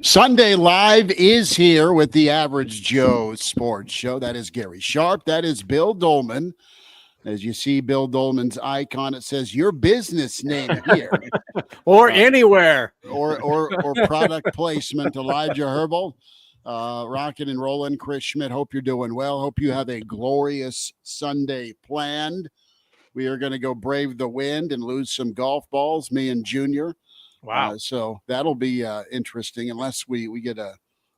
Sunday Live is here with the Average Joe Sports Show. That is Gary Sharp. That is Bill Doleman. As you see Bill Doleman's icon, it says your business name here. or anywhere. Or product placement. Elijah Herbel, rocking and rolling. Chris Schmidt, hope you're doing well. Hope you have a glorious Sunday planned. We are going to go brave the wind and lose some golf balls, me and Junior. Wow. So that'll be interesting unless we get a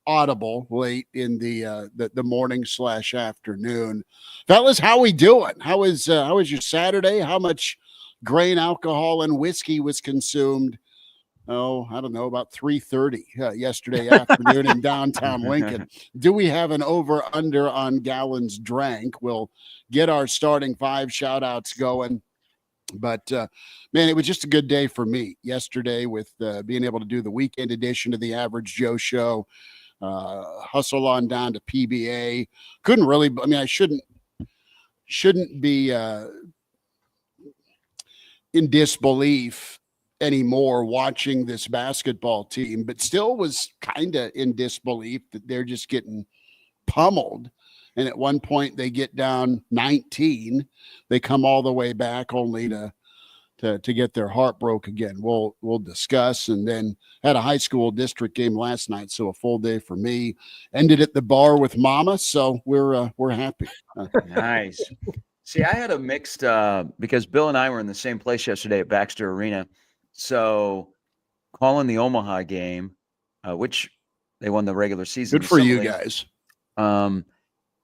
audible late in the morning / afternoon. Fellas, how we doing? How was your Saturday? How much grain, alcohol, and whiskey was consumed? Oh, I don't know, about 3:30 yesterday afternoon in downtown Lincoln. Do we have an over-under on gallons drank? We'll get our starting 5 shout-outs going. But, man, it was just a good day for me yesterday with being able to do the weekend edition of the Average Joe Show, hustle on down to PBA. Couldn't really – I mean, I shouldn't be in disbelief anymore watching this basketball team, but still was kind of in disbelief that they're just getting pummeled. And at one point they get down 19. They come all the way back only to get their heart broke again. We'll discuss. And then had a high school district game last night, so a full day for me. Ended at the bar with Mama, so we're happy. Nice. See, I had a mixed because Bill and I were in the same place yesterday at Baxter Arena. So calling the Omaha game, which they won the regular season. Good for you guys.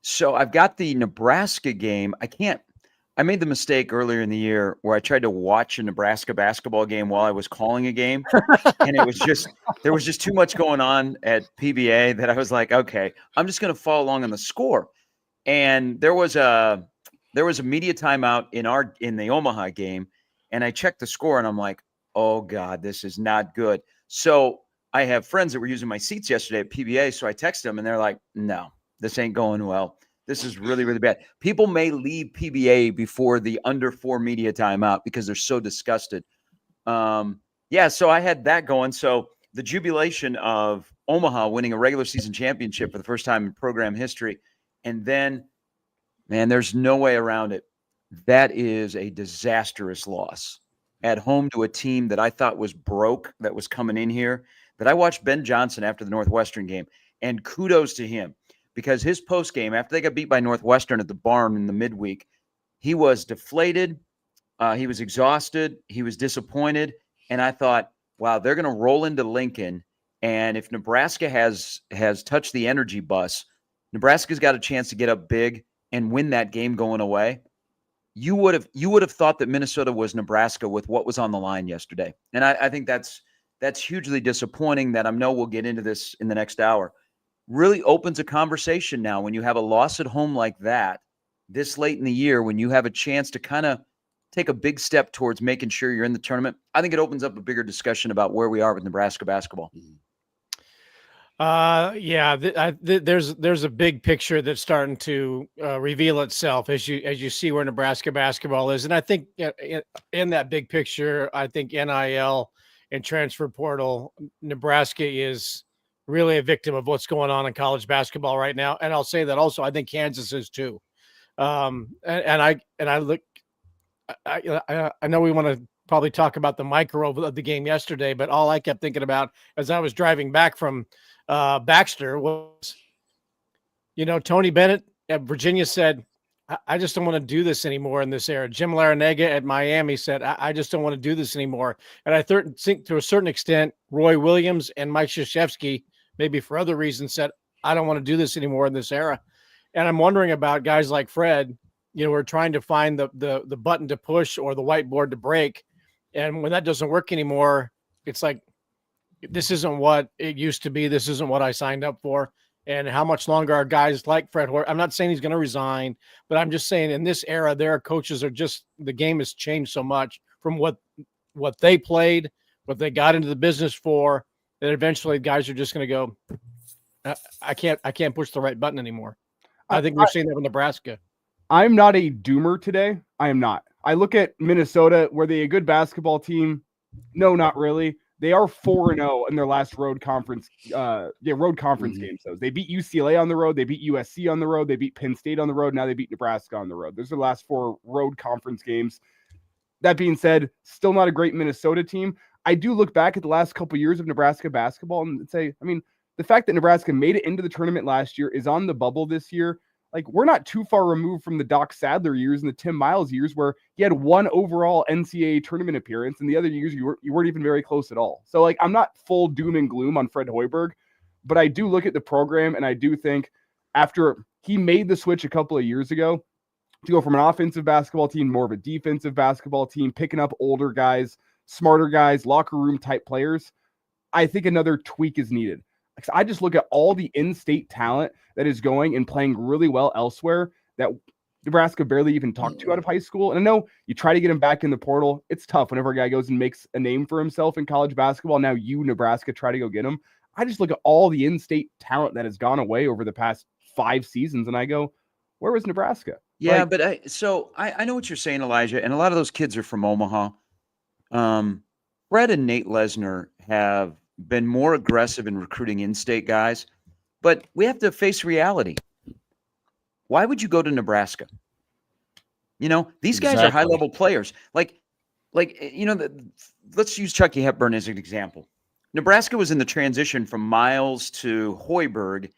So I've got the Nebraska game. I made the mistake earlier in the year where I tried to watch a Nebraska basketball game while I was calling a game. And there was just too much going on at PBA that I was like, okay, I'm just going to follow along on the score. And there was a media timeout in the Omaha game. And I checked the score and I'm like, oh God, this is not good. So I have friends that were using my seats yesterday at PBA. So I texted them and they're like, no, this ain't going well. This is really, really bad. People may leave PBA before the under 4 media timeout because they're so disgusted. So I had that going. So the jubilation of Omaha winning a regular season championship for the first time in program history. And then, man, there's no way around it. That is a disastrous loss at home to a team that I thought was broke, that was coming in here, that I watched Ben Johnson after the Northwestern game. And kudos to him. Because his post game, after they got beat by Northwestern at the barn in the midweek, he was deflated. He was exhausted. He was disappointed. And I thought, wow, they're going to roll into Lincoln. And if Nebraska has touched the energy bus, Nebraska's got a chance to get up big and win that game going away. You would have thought that Minnesota was Nebraska with what was on the line yesterday. And I think that's hugely disappointing. That I know we'll get into this in the next hour. Really opens a conversation now when you have a loss at home like that this late in the year, when you have a chance to kind of take a big step towards making sure you're in the tournament. I think it opens up a bigger discussion about where we are with Nebraska basketball. There's a big picture that's starting to reveal itself as you see where Nebraska basketball is. And I think in that big picture, I think NIL and transfer portal, Nebraska is really a victim of what's going on in college basketball right now. And I'll say that also, I think Kansas is too. I know we want to probably talk about the micro of the game yesterday, but all I kept thinking about as I was driving back from Baxter was, Tony Bennett at Virginia said, I just don't want to do this anymore in this era. Jim Larinaga at Miami said, I just don't want to do this anymore. And I think to a certain extent, Roy Williams and Mike Krzyzewski, maybe for other reasons, said, I don't want to do this anymore in this era. And I'm wondering about guys like Fred, we're trying to find the button to push or the whiteboard to break. And when that doesn't work anymore, it's like, this isn't what it used to be. This isn't what I signed up for. And how much longer are guys like Fred Hoiberg? I'm not saying he's going to resign, but I'm just saying in this era, their coaches are just, the game has changed so much from what they played, what they got into the business for, that eventually guys are just going to go, I can't push the right button anymore. I think we're seeing that with Nebraska. I'm not a doomer today. I am not. I look at Minnesota. Were they a good basketball team? No, not really. They are 4-0 in their last road conference games. They beat UCLA on the road, they beat USC on the road, they beat Penn State on the road, now they beat Nebraska on the road. Those are the last 4 road conference games. That being said, still not a great Minnesota team. I do look back at the last couple of years of Nebraska basketball and say, I mean, the fact that Nebraska made it into the tournament last year, is on the bubble this year. Like, we're not too far removed from the Doc Sadler years and the Tim Miles years, where he had 1 overall NCAA tournament appearance, and the other years you weren't even very close at all. So, like, I'm not full doom and gloom on Fred Hoiberg, but I do look at the program, and I do think after he made the switch a couple of years ago to go from an offensive basketball team, more of a defensive basketball team, picking up older guys, smarter guys, locker room type players, I think another tweak is needed. I just look at all the in-state talent that is going and playing really well elsewhere that Nebraska barely even talked to out of high school. And I know you try to get him back in the portal. It's tough whenever a guy goes and makes a name for himself in college basketball. Now Nebraska, try to go get him. I just look at all the in-state talent that has gone away over the past 5 seasons, and I go, where was Nebraska? Yeah, but I know what you're saying, Elijah, and a lot of those kids are from Omaha. Fred and Nate Lesnar have been more aggressive in recruiting in-state guys, but we have to face reality. Why would you go to Nebraska? You know, these guys are high-level players. Like you know, let's use Chucky Hepburn as an example. Nebraska was in the transition from Miles to Hoiberg,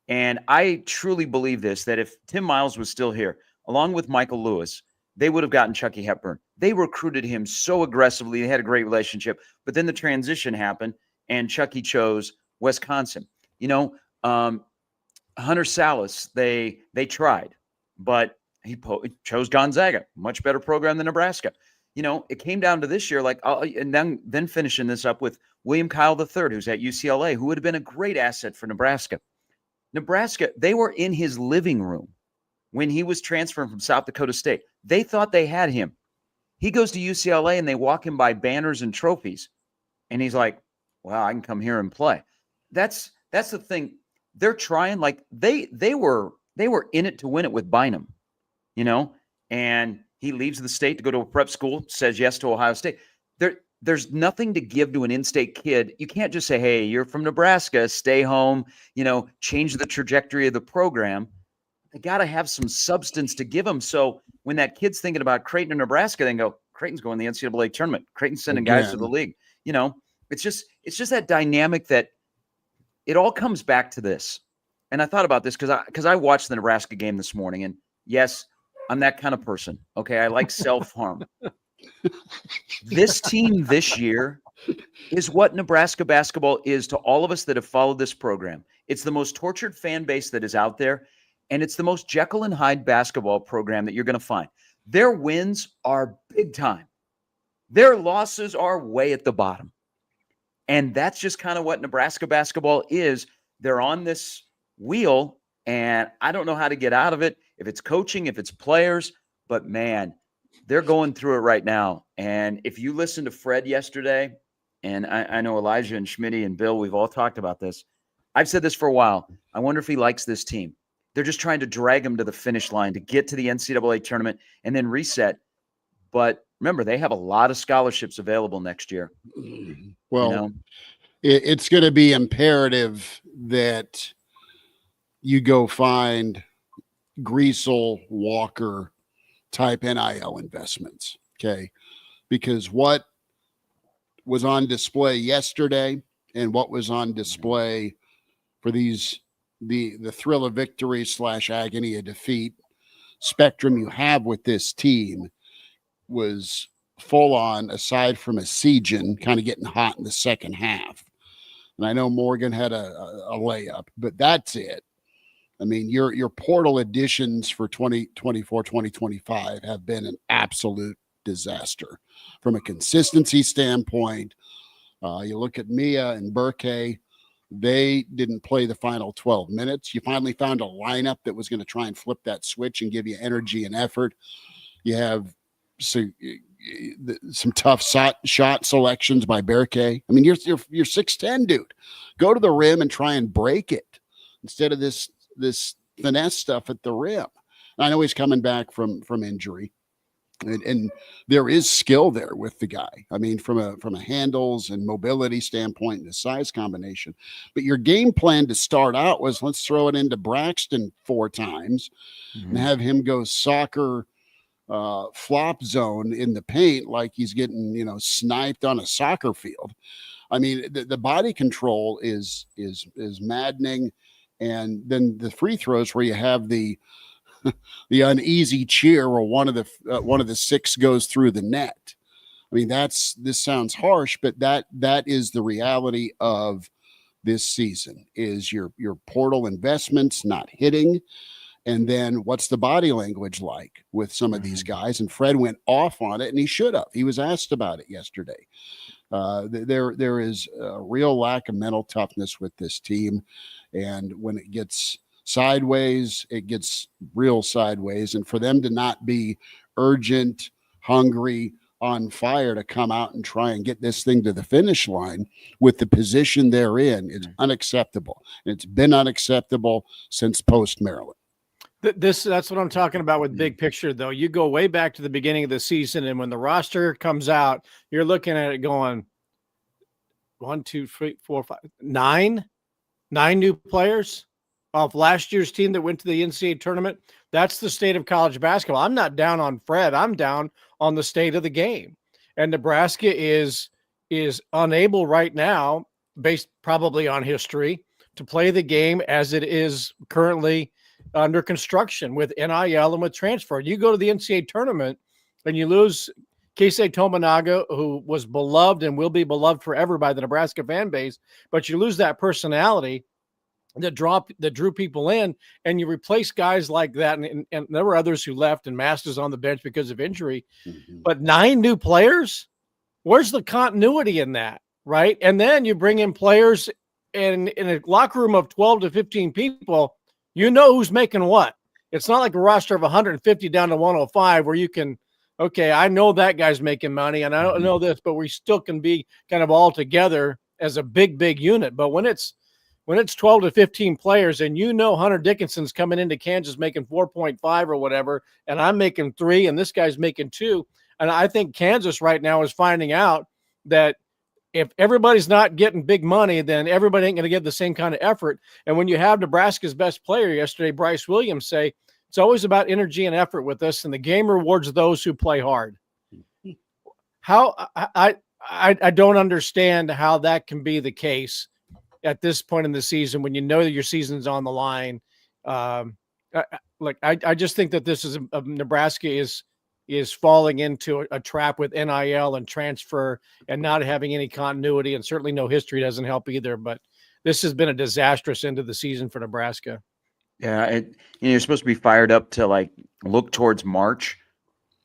and I truly believe this, that if Tim Miles was still here, along with Michael Lewis, they would have gotten Chucky Hepburn. They recruited him so aggressively. They had a great relationship, but then the transition happened, and Chucky chose Wisconsin. You know, Hunter Salas, they tried, but he chose Gonzaga, much better program than Nebraska. You know, it came down to this year, and then finishing this up with William Kyle III, who's at UCLA, who would have been a great asset for Nebraska. Nebraska, they were in his living room when he was transferring from South Dakota State. They thought they had him. He goes to UCLA, and they walk him by banners and trophies, and he's like, well, I can come here and play. That's the thing. They're trying, like they were in it to win it with Bynum, you know, and he leaves the state to go to a prep school, says yes to Ohio State. There's nothing to give to an in-state kid. You can't just say, hey, you're from Nebraska, stay home, you know, change the trajectory of the program. They got to have some substance to give them. So when that kid's thinking about Creighton or Nebraska, they go, Creighton's going to the NCAA tournament. Creighton's sending guys to the league. You know, it's just that dynamic that it all comes back to this. And I thought about this because I watched the Nebraska game this morning, and yes, I'm that kind of person. Okay, I like self-harm. This team this year is what Nebraska basketball is to all of us that have followed this program. It's the most tortured fan base that is out there, and it's the most Jekyll and Hyde basketball program that you're going to find. Their wins are big time. Their losses are way at the bottom. And that's just kind of what Nebraska basketball is. They're on this wheel, and I don't know how to get out of it, if it's coaching, if it's players, but man, they're going through it right now. And if you listen to Fred yesterday, and I know Elijah and Schmidt and Bill, we've all talked about this. I've said this for a while. I wonder if he likes this team. They're just trying to drag him to the finish line to get to the NCAA tournament and then reset. But remember, they have a lot of scholarships available next year. Well, you know? It's going to be imperative that you go find Greasel, Walker type NIL investments. Okay. Because what was on display yesterday and what was on display for the thrill of victory / agony of defeat spectrum you have with this team was full on, aside from a Sejan kind of getting hot in the second half. And I know Morgan had a layup, but that's it. I mean, your portal additions for 2024, 2025 have been an absolute disaster from a consistency standpoint. You look at Mia and Burke, they didn't play the final 12 minutes. You finally found a lineup that was going to try and flip that switch and give you energy and effort. You have some tough shot selections by Burke. I mean, you're 6'10", dude. Go to the rim and try and break it instead of this finesse stuff at the rim. And I know he's coming back from injury, And there is skill there with the guy. I mean, from a handles and mobility standpoint and the size combination. But your game plan to start out was, let's throw it into Braxton 4 times and have him go soccer flop zone in the paint like he's getting, sniped on a soccer field. I mean, the body control is maddening. And then the free throws where you have the uneasy cheer where one of the 6 goes through the net. I mean, this sounds harsh, but that is the reality of this season, is your portal investments not hitting. And then what's the body language like with some of these guys? And Fred went off on it, and he should have. He was asked about it yesterday. There is a real lack of mental toughness with this team. And when it gets sideways, it gets real sideways. And for them to not be urgent, hungry, on fire to come out and try and get this thing to the finish line with the position they're in, it's unacceptable. And it's been unacceptable since post-Maryland. That's what I'm talking about with big picture, though. You go way back to the beginning of the season, and when the roster comes out, you're looking at it going 1, 2, 3, 4, 5, 9 new players off last year's team that went to the NCAA tournament. That's the state of college basketball. I'm not down on Fred. I'm down on the state of the game. And Nebraska is unable right now, based probably on history, to play the game as it is currently under construction with NIL and with transfer. You go to the NCAA tournament and you lose Keisei Tominaga, who was beloved and will be beloved forever by the Nebraska fan base, but you lose that personality that drew people in, and you replace guys like that. And there were others who left, and Masters on the bench because of injury. But 9 new players, where's the continuity in that, right? And then you bring in players in a locker room of 12 to 15 people, you know who's making what. It's not like a roster of 150 down to 105 where you can, okay, I know that guy's making money and I don't know this, but we still can be kind of all together as a big unit. But when it's 12 to 15 players and Hunter Dickinson's coming into Kansas making 4.5 or whatever, and I'm making 3 and this guy's making 2. And I think Kansas right now is finding out that if everybody's not getting big money, then everybody ain't going to get the same kind of effort. And when you have Nebraska's best player yesterday, Bryce Williams, say, it's always about energy and effort with us, and the game rewards those who play hard. How I don't understand how that can be the case at this point in the season when you know that your season's on the line. I just think that this is Nebraska is falling into a trap with NIL and transfer and not having any continuity, and certainly no history doesn't help either. But this has been a disastrous end of the season for Nebraska. Yeah, you're supposed to be fired up to look towards March,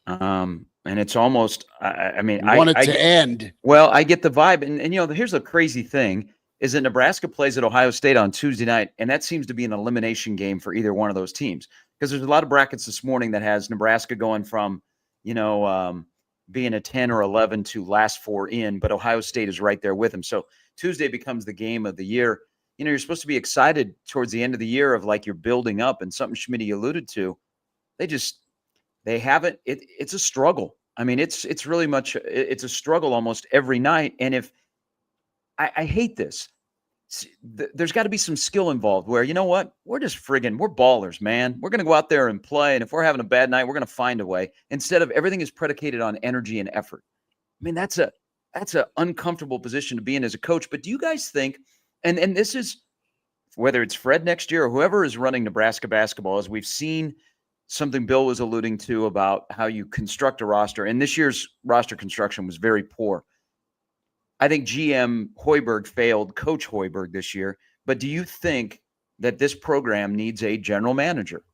and it's almost. I want it to end. Well, I get the vibe, and here's the crazy thing: is that Nebraska plays at Ohio State on Tuesday night, and that seems to be an elimination game for either one of those teams, because there's a lot of brackets this morning that has Nebraska going from being a 10 or 11 to last 4 in, but Ohio State is right there with them. So Tuesday becomes the game of the year. You're supposed to be excited towards the end of the year of you're building up, and something Schmidt alluded to. They haven't. It's a struggle. I mean, it's really much. It's a struggle almost every night. And if I hate this, there's got to be some skill involved where, you know what, we're ballers, man. We're going to go out there and play. And if we're having a bad night, we're going to find a way, instead of everything is predicated on energy and effort. I mean, that's a uncomfortable position to be in as a coach. But do you guys think, and this is whether it's Fred next year or whoever is running Nebraska basketball, as we've seen something Bill was alluding to about how you construct a roster, and this year's roster construction was very poor. I think GM Hoiberg failed Coach Hoiberg this year. But do you think that this program needs a general manager?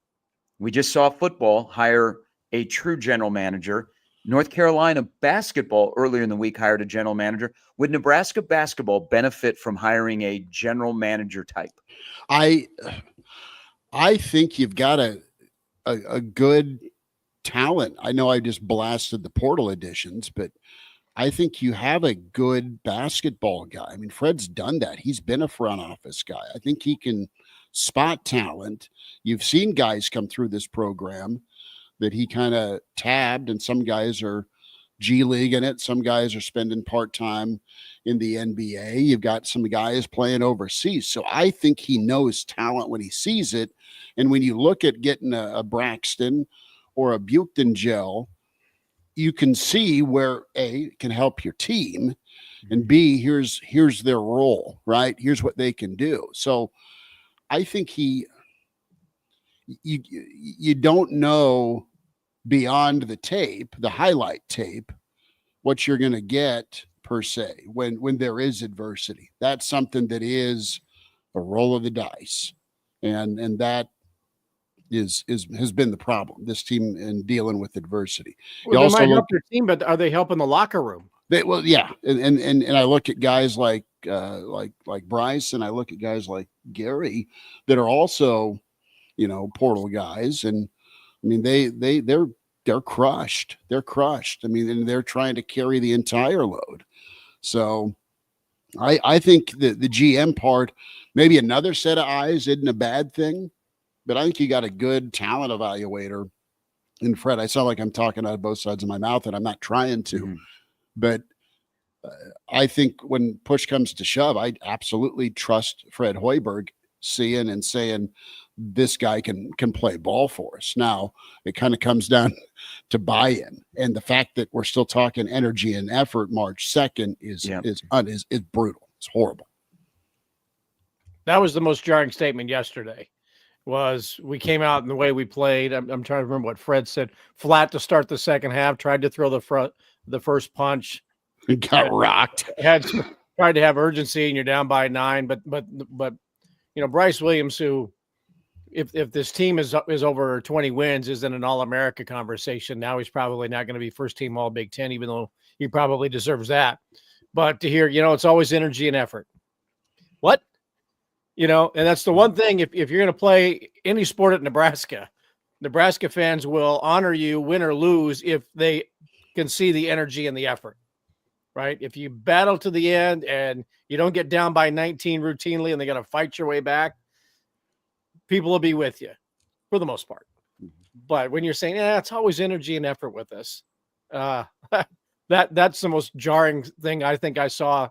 We just saw football hire a true general manager. North Carolina basketball earlier in the week hired a general manager. Would Nebraska basketball benefit from hiring a general manager type? I think you've got a good talent. I know I just blasted the portal additions, but I think you have a good basketball guy. I mean, Fred's done that. He's been a front office guy. I think he can spot talent. You've seen guys come through this program that he kind of tabbed, and some guys are G League in it. Some guys are spending part-time in the NBA. You've got some guys playing overseas. So I think he knows talent when he sees it. And when you look at getting a Braxton or a Buchton gel, you can see where A, it can help your team, and B, here's their role, right? Here's what they can do. So I think you don't know beyond the tape, the highlight tape, what you're going to get per se when there is adversity. That's something that is a roll of the dice, and that has been the problem, this team in dealing with adversity. Well, they might help their team, but are they helping the locker room? Yeah, and I look at guys like Bryce, and I look at guys like Gary that are also, portal guys, and I mean they're crushed. They're crushed. I mean, and they're trying to carry the entire load. So I think the GM part, maybe another set of eyes isn't a bad thing, but I think you got a good talent evaluator in Fred. I sound like I'm talking out of both sides of my mouth, and I'm not trying to, but I think when push comes to shove, I absolutely trust Fred Hoiberg seeing and saying, this guy can play ball for us. Now it kind of comes down to buy-in, and the fact that we're still talking energy and effort March 2nd is brutal. It's horrible. That was the most jarring statement yesterday. Was we came out in the way we played. I'm trying to remember what Fred said. Flat to start the second half. Tried to throw the first punch. It got rocked. Tried to have urgency, and you're down by 9. But Bryce Williams, who if this team is over 20 wins, is in an All-America conversation. Now he's probably not going to be first team All Big Ten, even though he probably deserves that. But to hear, it's always energy and effort. What? And that's the one thing, if you're going to play any sport at Nebraska fans will honor you, win or lose, if they can see the energy and the effort, right? If you battle to the end and you don't get down by 19 routinely and they got to fight your way back, people will be with you for the most part. But when you're saying, it's always energy and effort with us, that's the most jarring thing I think I saw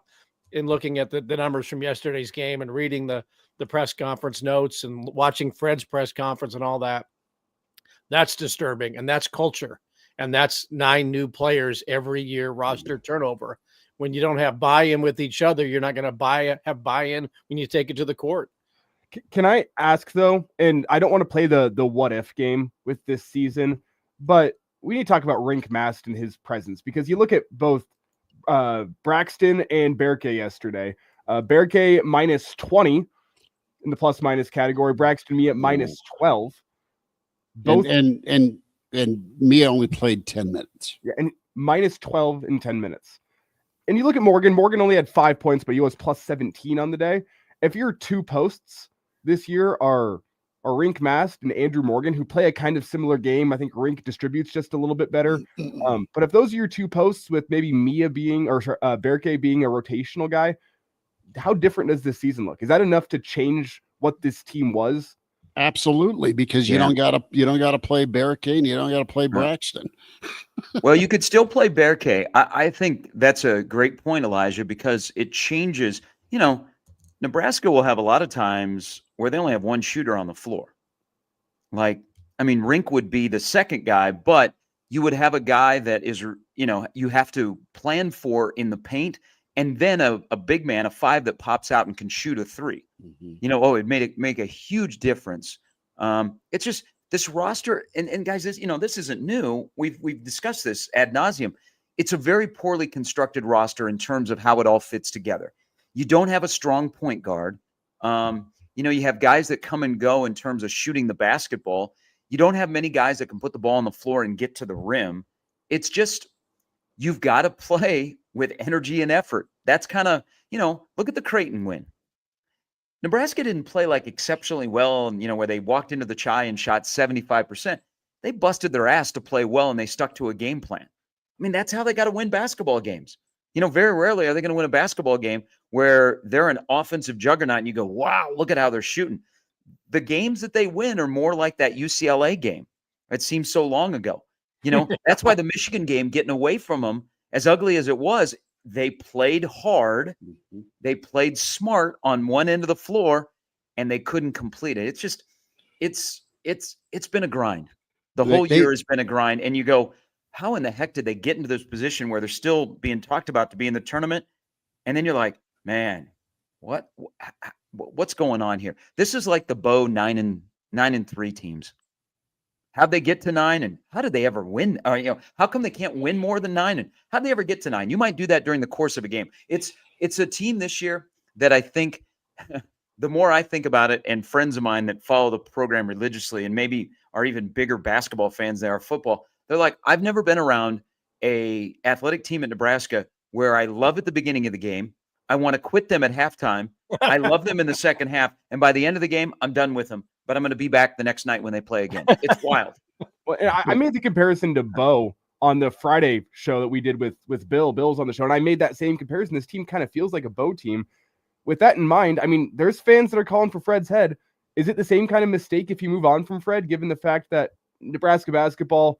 in looking at the numbers from yesterday's game and reading the press conference notes and watching Fred's press conference and all that. That's disturbing, and that's culture, and that's 9 new players every year, roster turnover. When you don't have buy-in with each other, you're not going to have buy-in when you take it to the court. Can I ask though, and I don't want to play the what if game with this season, but we need to talk about Rink Mast and his presence, because you look at both Braxton and Berke yesterday. Berke minus 20 in the plus minus category. Braxton Mia minus 12. Both and Mia only played 10 minutes. Yeah, and minus 12 in 10 minutes. And you look at Morgan. Morgan only had 5 points, but he was plus 17 on the day. If your 2 posts this year are Rink Mast and Andrew Morgan, who play a kind of similar game, I think Rink distributes just a little bit better. But if those are your 2 posts, with maybe Mia being or Berke being a rotational guy, how different does this season look? Is that enough to change what this team was? Absolutely, because you don't gotta play Berke and you don't gotta play Braxton. Well, you could still play Berke. I think that's a great point, Elijah, because it changes. Nebraska will have a lot of times where they only have 1 shooter on the floor. Rink would be the second guy, but you would have a guy that is, you have to plan for in the paint, and then a big man, a 5 that pops out and can shoot a 3. It make a huge difference. It's just this roster, and guys, this isn't new. We've discussed this ad nauseum. It's a very poorly constructed roster in terms of how it all fits together. You don't have a strong point guard. You have guys that come and go in terms of shooting the basketball. You don't have many guys that can put the ball on the floor and get to the rim. It's just, you've got to play with energy and effort. That's kind of, look at the Creighton win. Nebraska didn't play exceptionally well, and where they walked into the Chi and shot 75%. They busted their ass to play well, and they stuck to a game plan. That's how they got to win basketball games. Very rarely are they going to win a basketball game where they're an offensive juggernaut and you go, wow, look at how they're shooting. The games that they win are more like that UCLA game It seems so long ago. That's why the Michigan game, getting away from them, as ugly as it was, they played hard. They played smart on one end of the floor, and they couldn't complete it. It's just, it's been a grind. The whole year has been a grind. And you go, how in the heck did they get into this position where they're still being talked about to be in the tournament? And then you're like, man, what's going on here? This is like the Bo 9-3 teams. How'd they get to 9, and how did they ever win? How come they can't win more than 9? And how'd they ever get to 9? You might do that during the course of a game. It's a team this year that I think the more I think about it, and friends of mine that follow the program religiously and maybe are even bigger basketball fans than are football, they're like, I've never been around a athletic team at Nebraska where I love at the beginning of the game. I want to quit them at halftime. I love them in the second half. And by the end of the game, I'm done with them. But I'm going to be back the next night when they play again. It's wild. Well, I made the comparison to Bo on the Friday show that we did with Bill. Bill's on the show, and I made that same comparison. This team kind of feels like a Bo team. With that in mind, I mean, there's fans that are calling for Fred's head. Is it the same kind of mistake if you move on from Fred, given the fact that Nebraska basketball,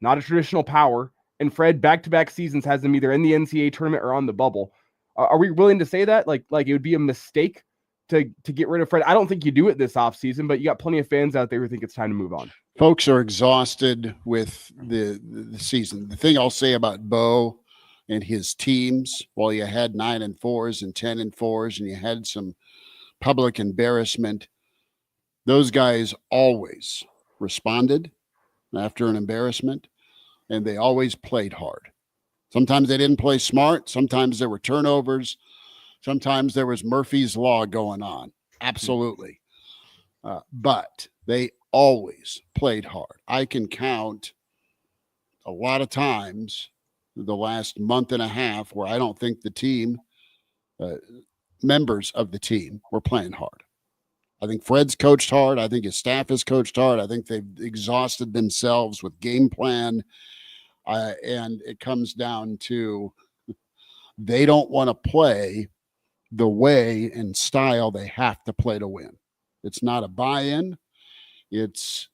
not a traditional power, and Fred back-to-back seasons has them either in the NCAA tournament or on the bubble? Are we willing to say that? Like it would be a mistake to get rid of Fred? I don't think you do it this offseason, but you got plenty of fans out there who think it's time to move on. Folks are exhausted with the season. The thing I'll say about Bo and his teams, while you had 9-4s and 10-4s, and you had some public embarrassment, those guys always responded after an embarrassment, and they always played hard. Sometimes they didn't play smart. Sometimes there were turnovers. Sometimes there was Murphy's Law going on. Absolutely. But they always played hard. I can count a lot of times the last month and a half where I don't think the team, members of the team, were playing hard. I think Fred's coached hard. I think his staff has coached hard. I think they've exhausted themselves with game plan. And it comes down to they don't want to play the way and style they have to play to win. It's not a buy-in. It's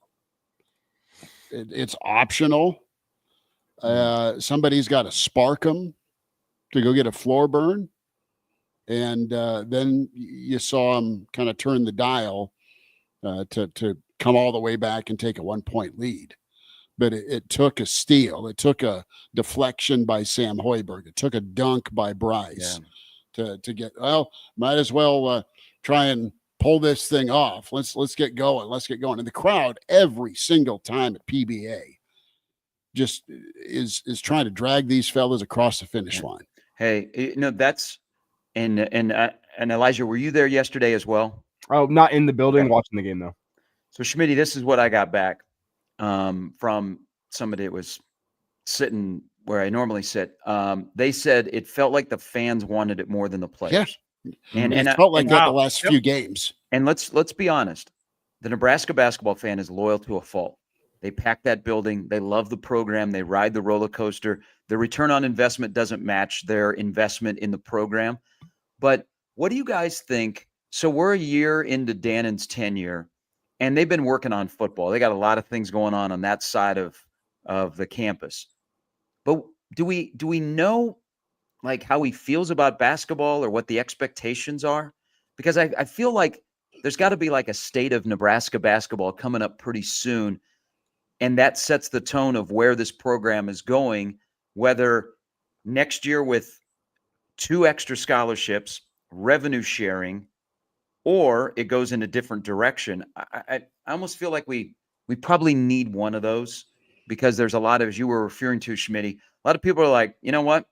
optional. Somebody's got to spark them to go get a floor burn. And then you saw them kind of turn the dial to come all the way back and take a 1-point lead. But it took a steal. It took a deflection by Sam Hoiberg. It took a dunk by Bryce to get, might as well try and pull this thing off. Let's get going. Let's get going. And the crowd every single time at PBA just is trying to drag these fellas across the finish line. Hey, that's and Elijah, were you there yesterday as well? Oh, not in the building, watching the game though. So Schmidt, this is what I got back from somebody that was sitting where I normally sit. They said it felt like the fans wanted it more than the players. Yeah. And it felt like that the last few games. And let's be honest. The Nebraska basketball fan is loyal to a fault. They pack that building. They love the program. They ride the roller coaster. The return on investment doesn't match their investment in the program. But what do you guys think? So we're a year into Dannon's tenure, and they've been working on football. They got a lot of things going on that side of the campus. But do we know like how he feels about basketball or what the expectations are? Because I feel like there's got to be like a state of Nebraska basketball coming up pretty soon. And that sets the tone of where this program is going, whether next year with 2 extra scholarships, revenue sharing, or it goes in a different direction. I almost feel like we probably need one of those, because there's a lot of, as you were referring to, Schmidt, a lot of people are like, you know what?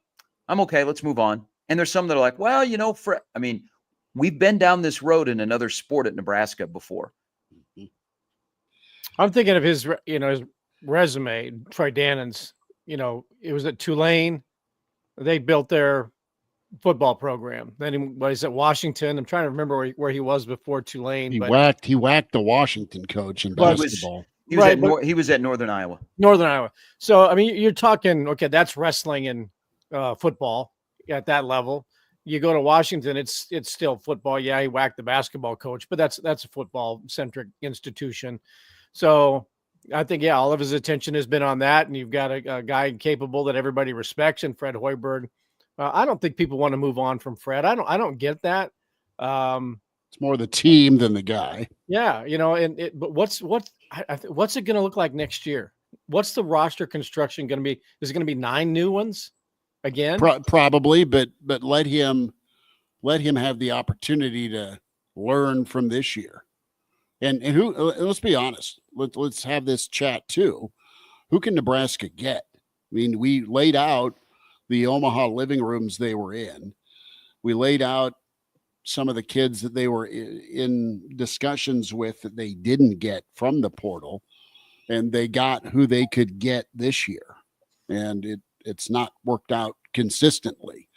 I'm okay. Let's move on. And there's some that are like, well, we've been down this road in another sport at Nebraska before. I'm thinking of his resume, Troy Dannon's. It was at Tulane. They built their football program. Then he was at Washington. I'm trying to remember where he was before Tulane. He whacked the Washington coach in basketball. He was at Northern Iowa. Northern Iowa. So you're talking, okay, that's wrestling and football at that level. You go to Washington, it's still football. Yeah, he whacked the basketball coach, but that's a football centric institution. So I think, yeah, all of his attention has been on that. And you've got a guy capable that everybody respects in Fred Hoiberg. I don't think people want to move on from Fred. I don't get that. It's more the team than the guy. Yeah. But what's it going to look like next year? What's the roster construction going to be? Is it going to be 9 new ones again? Probably, but let him have the opportunity to learn from this year. And who? Let's be honest. Let's have this chat too. Who can Nebraska get? I mean, we laid out the Omaha living rooms they were in. We laid out some of the kids that they were in discussions with that they didn't get from the portal, and they got who they could get this year, and it's not worked out consistently.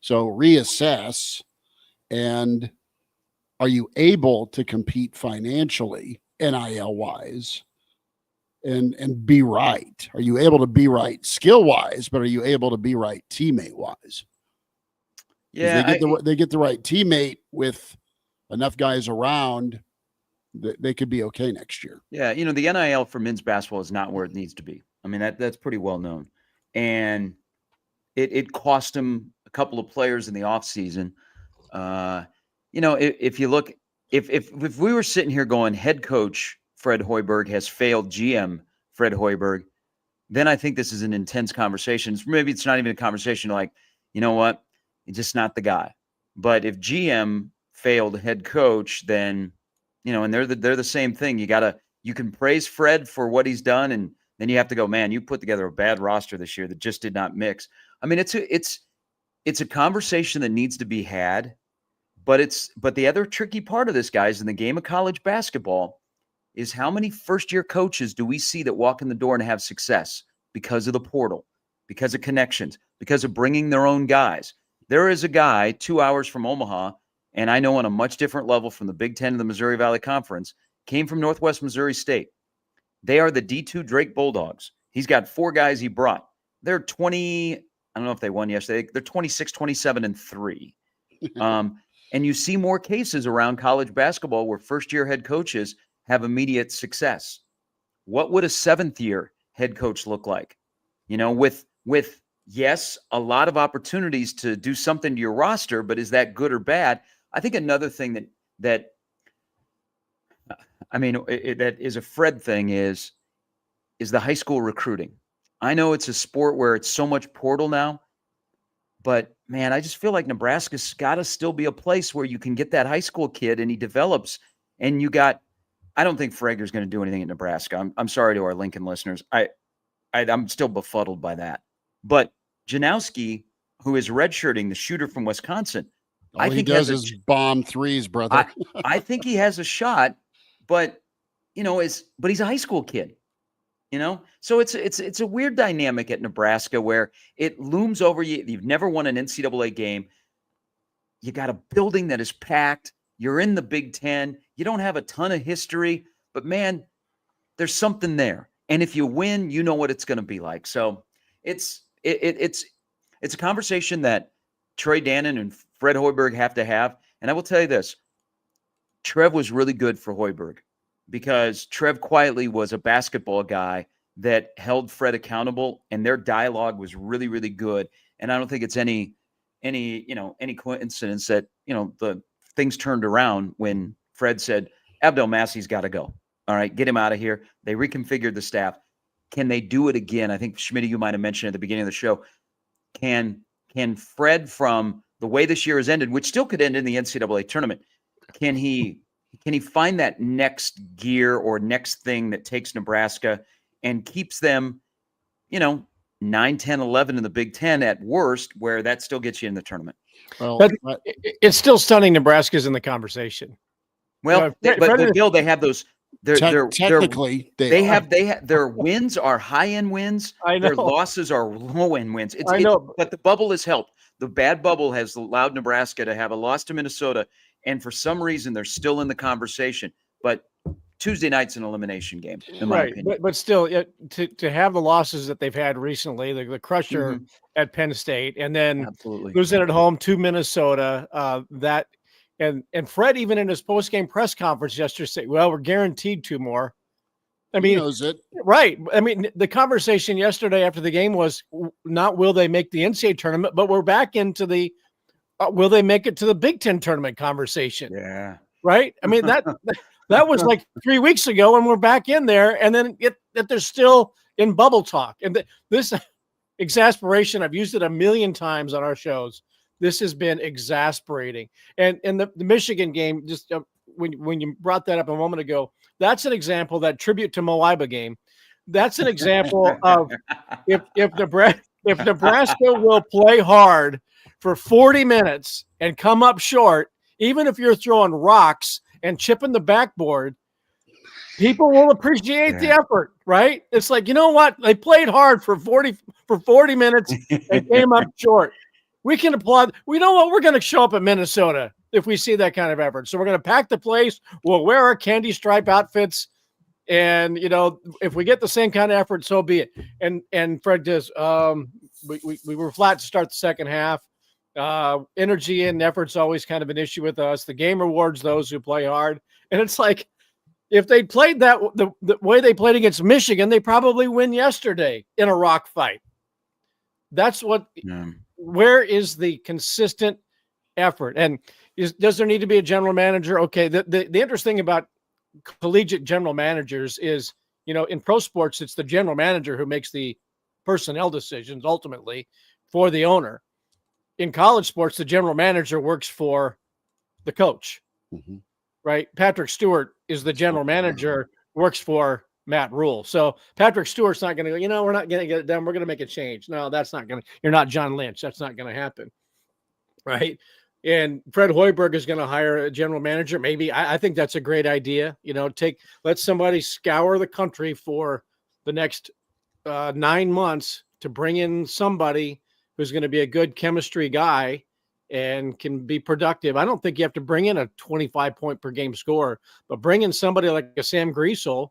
So reassess, and are you able to compete financially, NIL wise, and be right? Are you able to be right skill wise, but are you able to be right teammate wise? Yeah, they get the right teammate with enough guys around that they could be okay next year. Yeah, the NIL for men's basketball is not where it needs to be. I mean, that's pretty well known. And it cost them a couple of players in the offseason. If you look, if we were sitting here going, head coach Fred Hoiberg has failed GM Fred Hoiberg, then I think this is an intense conversation. Maybe it's not even a conversation like, you know what, he's just not the guy. But if GM failed head coach, then, and they're the same thing. You can praise Fred for what he's done, and then you have to go, man, you put together a bad roster this year that just did not mix. I mean, it's a conversation that needs to be had, but the other tricky part of this, guys, in the game of college basketball is how many first-year coaches do we see that walk in the door and have success because of the portal, because of connections, because of bringing their own guys. There is a guy 2 hours from Omaha, and I know on a much different level from the Big Ten and the Missouri Valley Conference, came from Northwest Missouri State. They are the D2 Drake Bulldogs. He's got 4 guys he brought. They're 20, I don't know if they won yesterday. They're 26, 27, and 3. And you see more cases around college basketball where first-year head coaches have immediate success. What would a 7th-year head coach look like? With yes, a lot of opportunities to do something to your roster, but is that good or bad? I think another thing that is a Fred thing is the high school recruiting. I know it's a sport where it's so much portal now, but man, I just feel like Nebraska's got to still be a place where you can get that high school kid and he develops. And I don't think Frager's going to do anything at Nebraska. I'm sorry to our Lincoln listeners. I'm still befuddled by that. But Janowski, who is redshirting, the shooter from Wisconsin, all he does is bomb threes, brother. I think he has a shot, but he's a high school kid. So it's a weird dynamic at Nebraska where it looms over you. You've never won an NCAA game. You got a building that is packed. You're in the Big Ten. You don't have a ton of history, but man, there's something there. And if you win, you know what it's going to be like. So it's a conversation that Troy Dannon and Fred Hoiberg have to have. And I will tell you this, Trev was really good for Hoiberg, because Trev quietly was a basketball guy that held Fred accountable, and their dialogue was really, really good. And I don't think it's any coincidence that, the things turned around when Fred said, Abdel Massey's got to go. All right, get him out of here. They reconfigured the staff. Can they do it again? I think, Schmidt, you might have mentioned at the beginning of the show, can Fred, from the way this year has ended, which still could end in the NCAA tournament, can he find that next gear or next thing that takes Nebraska and keeps them, 9, 10, 11 in the Big Ten at worst, where that still gets you in the tournament? Well, but it's still stunning Nebraska's in the conversation. Well, but Bill, they have those. Technically, their wins are high-end wins. I know. Their losses are low-end wins. I know. But the bubble has helped. The bad bubble has allowed Nebraska to have a loss to Minnesota, and for some reason, they're still in the conversation. But Tuesday night's an elimination game, in my opinion. But still, to have the losses that they've had recently, the crusher at Penn State, and then losing at home to Minnesota, and Fred, even in his post-game press conference yesterday, said, well, we're guaranteed 2 more. I He mean, knows it. right. I mean, the conversation yesterday after the game was not will they make the NCAA tournament, but we're back into the will they make it to the Big Ten tournament conversation? Yeah. Right. I mean, that was like 3 weeks ago, and we're back in there, and then that they're still in bubble talk. And this exasperation, I've used it a million times on our shows. This has been exasperating. And the Michigan game, just when you brought that up a moment ago, that's an example, that tribute to Moiba game. That's an example of if Nebraska will play hard for 40 minutes and come up short, even if you're throwing rocks and chipping the backboard, people will appreciate the effort, right? It's like, you know what? They played hard for 40 minutes and came up short. We can applaud. We know what we're going to show up in Minnesota if we see that kind of effort. So we're going to pack the place. We'll wear our candy stripe outfits. And, if we get the same kind of effort, so be it. And Fred does, we were flat to start the second half. Energy and effort's always kind of an issue with us. The game rewards those who play hard. And it's like, if they played that the way they played against Michigan, they probably win yesterday in a rock fight. That's what. Yeah. Where is the consistent effort? And does there need to be a general manager? Okay. The interesting about collegiate general managers is, in pro sports, it's the general manager who makes the personnel decisions ultimately for the owner. In college sports, the general manager works for the coach, right? Patrick Stewart is the general manager, works for Matt Rule. So Patrick Stewart's not going to go, we're not going to get it done. We're going to make a change. No, that's not going to, you're not John Lynch. That's not going to happen. Right. And Fred Hoiberg is going to hire a general manager. Maybe I think that's a great idea. Let somebody scour the country for the next 9 months to bring in somebody who's going to be a good chemistry guy and can be productive. I don't think you have to bring in a 25-point per game scorer, but bring in somebody like a Sam Griesel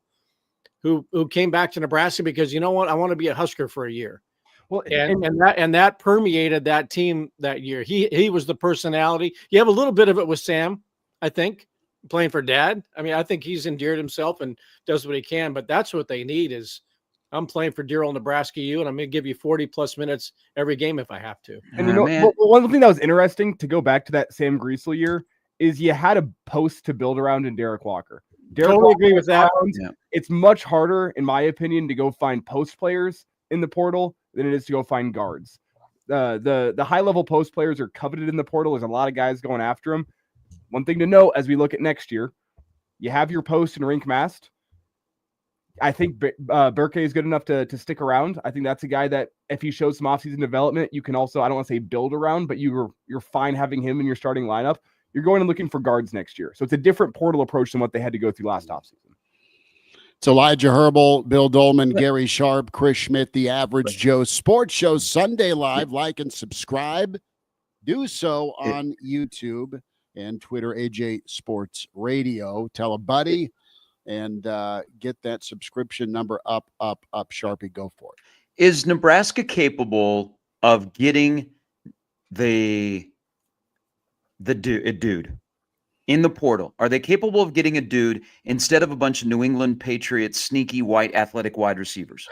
who came back to Nebraska because, I want to be a Husker for a year. Well, and that permeated that team that year. He was the personality. You have a little bit of it with Sam, I think, playing for Dad. I mean, I think he's endeared himself and does what he can, but that's what they need is, I'm playing for dear old Nebraska U, and I'm going to give you 40-plus minutes every game if I have to. And one thing that was interesting, to go back to that Sam Griesel year, is you had a post to build around in Derek Walker. Totally agree with that. Yeah. It's much harder, in my opinion, to go find post players in the portal than it is to go find guards. The high-level post players are coveted in the portal. There's a lot of guys going after them. One thing to note as we look at next year, you have your post and rink mast. I think Berke is good enough to stick around. I think that's a guy that if he shows some offseason development, you can also, I don't want to say build around, but you're fine having him in your starting lineup. You're going and looking for guards next year. So it's a different portal approach than what they had to go through last offseason. It's Elijah Herbel, Bill Doleman, Gary Sharp, Chris Schmidt, The Average Joe Sports Show, Sunday Live. Like and subscribe. Do so on YouTube and Twitter, AJ Sports Radio. Tell a buddy and get that subscription number up. Sharpie, go for it. Is Nebraska capable of getting the dude in the portal? Are they capable of getting a dude instead of a bunch of New England Patriots sneaky white athletic wide receivers?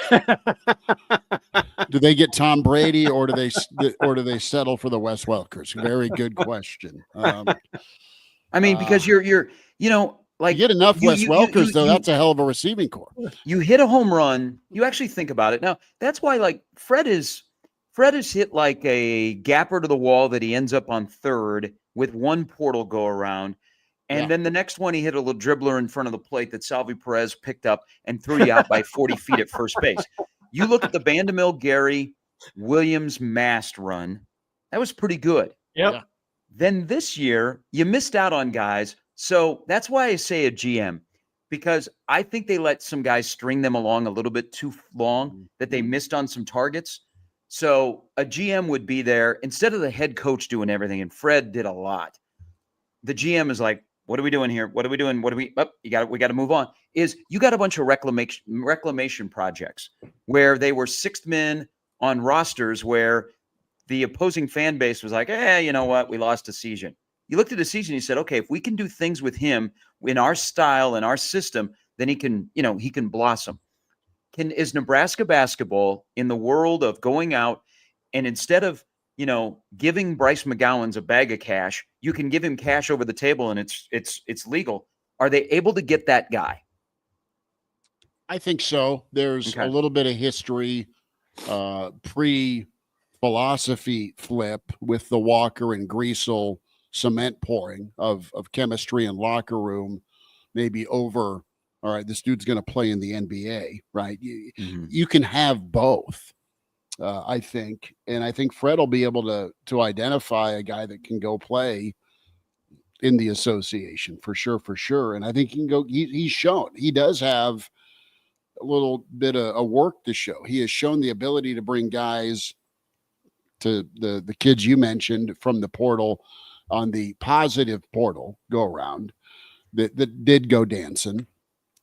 Do they get Tom Brady or do they settle for the Wes Welkers? Very good question. I mean, because you're like, you get enough Wes Welkers, though, that's a hell of a receiving core. You hit a home run. You actually think about it. Now, that's why, like, Fred has hit like a gapper to the wall that he ends up on third with one portal go around. And then the next one, he hit a little dribbler in front of the plate that Salvi Perez picked up and threw you out by 40 feet at first base. You look at the Vandemel, Gary, Williams, Mast run. That was pretty good. Yep. Then this year, you missed out on guys. So that's why I say a GM, because I think they let some guys string them along a little bit too long, that they missed on some targets. So a GM would be there instead of the head coach doing everything. And Fred did a lot. The GM is like, what are we doing here? What are we doing? We got to move on. You got a bunch of reclamation projects where they were sixth men on rosters where the opposing fan base was like, you know what? We lost to Season. You looked at the season, you said, okay, if we can do things with him in our style and our system, then he can blossom. Is Nebraska basketball in the world of going out and instead of, giving Bryce McGowan's a bag of cash, you can give him cash over the table and it's legal. Are they able to get that guy? I think so. There's a little bit of history, pre-philosophy flip with the Walker and Greasel cement pouring of chemistry and locker room, maybe over, all right, this dude's going to play in the NBA, right? You can have both, I think. And I think Fred will be able to identify a guy that can go play in the association for sure. And I think he can go, he's shown he does have a little bit of work to show. He has shown the ability to bring guys to the kids you mentioned from the portal on the positive portal go around that did go dancing.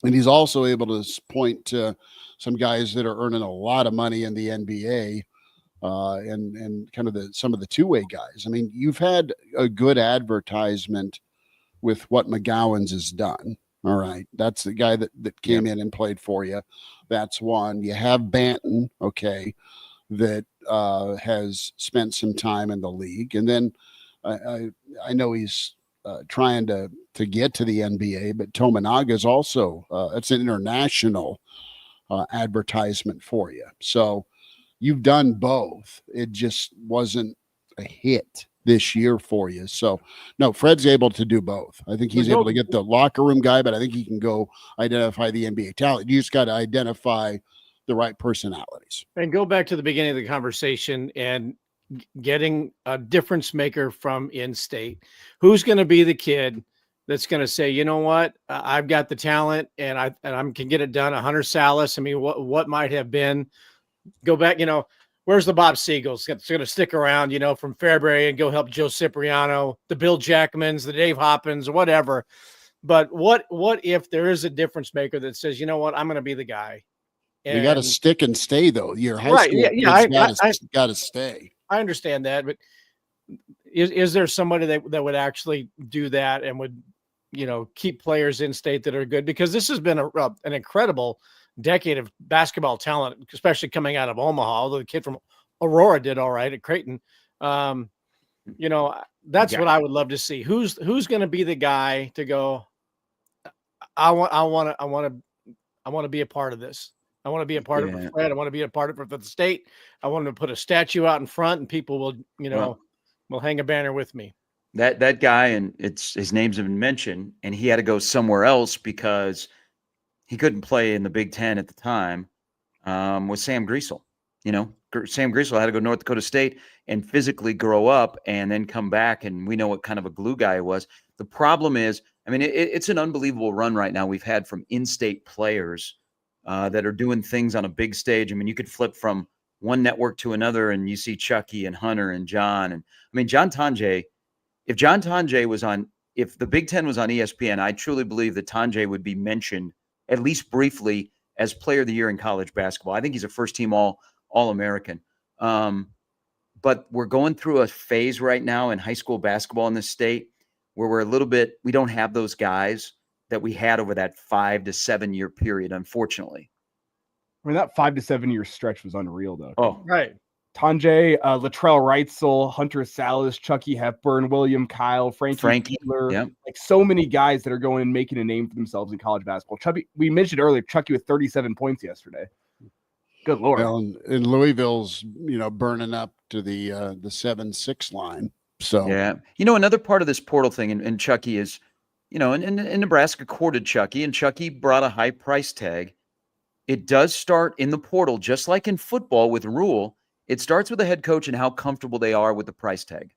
And he's also able to point to some guys that are earning a lot of money in the NBA and kind of some of the two-way guys. I mean, you've had a good advertisement with what McGowan's has done. All right. That's the guy that came in and played for you. That's one. You have Banton, okay, that has spent some time in the league. And then I know he's trying to get to the NBA, but Tominaga is also it's an international advertisement for you. So you've done both. It just wasn't a hit this year for you. So no, Fred's able to do both. I think he's able to get the locker room guy, but I think he can go identify the NBA talent. You just got to identify the right personalities. And go back to the beginning of the conversation and getting a difference maker from in-state. Who's going to be the kid that's going to say, you know what, I've got the talent and I can get it done. Hunter Salas. I mean, what might have been, go back, where's the Bob Siegels that's going to stick around, from Fairbury and go help Joe Cipriano, the Bill Jackmans, the Dave Hoppins, whatever. But what if there is a difference maker that says, you know what, I'm going to be the guy. And you got to stick and stay though. Your high school got to stay. I understand that, but is there somebody that would actually do that and would, keep players in state that are good? Because this has been an incredible decade of basketball talent, especially coming out of Omaha, although the kid from Aurora did all right at Creighton. That's what I would love to see. Who's going to be the guy to go, I want to be a part of this. I want to be a part of it, Fred. I want to be a part of it for the state. I want to put a statue out in front and people will, will hang a banner with me. That guy, and his name's been mentioned, and he had to go somewhere else because he couldn't play in the Big Ten at the time, was Sam Greasel. Sam Greasel had to go to North Dakota State and physically grow up and then come back, and we know what kind of a glue guy he was. The problem is, I mean, it's an unbelievable run right now we've had from in-state players that are doing things on a big stage. I mean, you could flip from one network to another and you see Chucky and Hunter and John. And I mean, John Tonje, if the Big Ten was on ESPN, I truly believe that Tonje would be mentioned at least briefly as player of the year in college basketball. I think he's a first team All-American. But we're going through a phase right now in high school basketball in this state where we don't have those guys that we had over that 5 to 7 year period, unfortunately. I mean, that 5 to 7 year stretch was unreal, though. Oh, right. Tonje, Latrell Reitzel, Hunter Salas, Chucky Hepburn, William Kyle, Frankie Fiedler, like so many guys that are going and making a name for themselves in college basketball. Chucky, we mentioned earlier, Chucky with 37 points yesterday. Good Lord. Well, and Louisville's, burning up to the 7-6 line. So yeah, another part of this portal thing, and Chucky is, and Nebraska courted Chucky, and Chucky brought a high price tag. It does start in the portal, just like in football with Rule. It starts with the head coach and how comfortable they are with the price tag.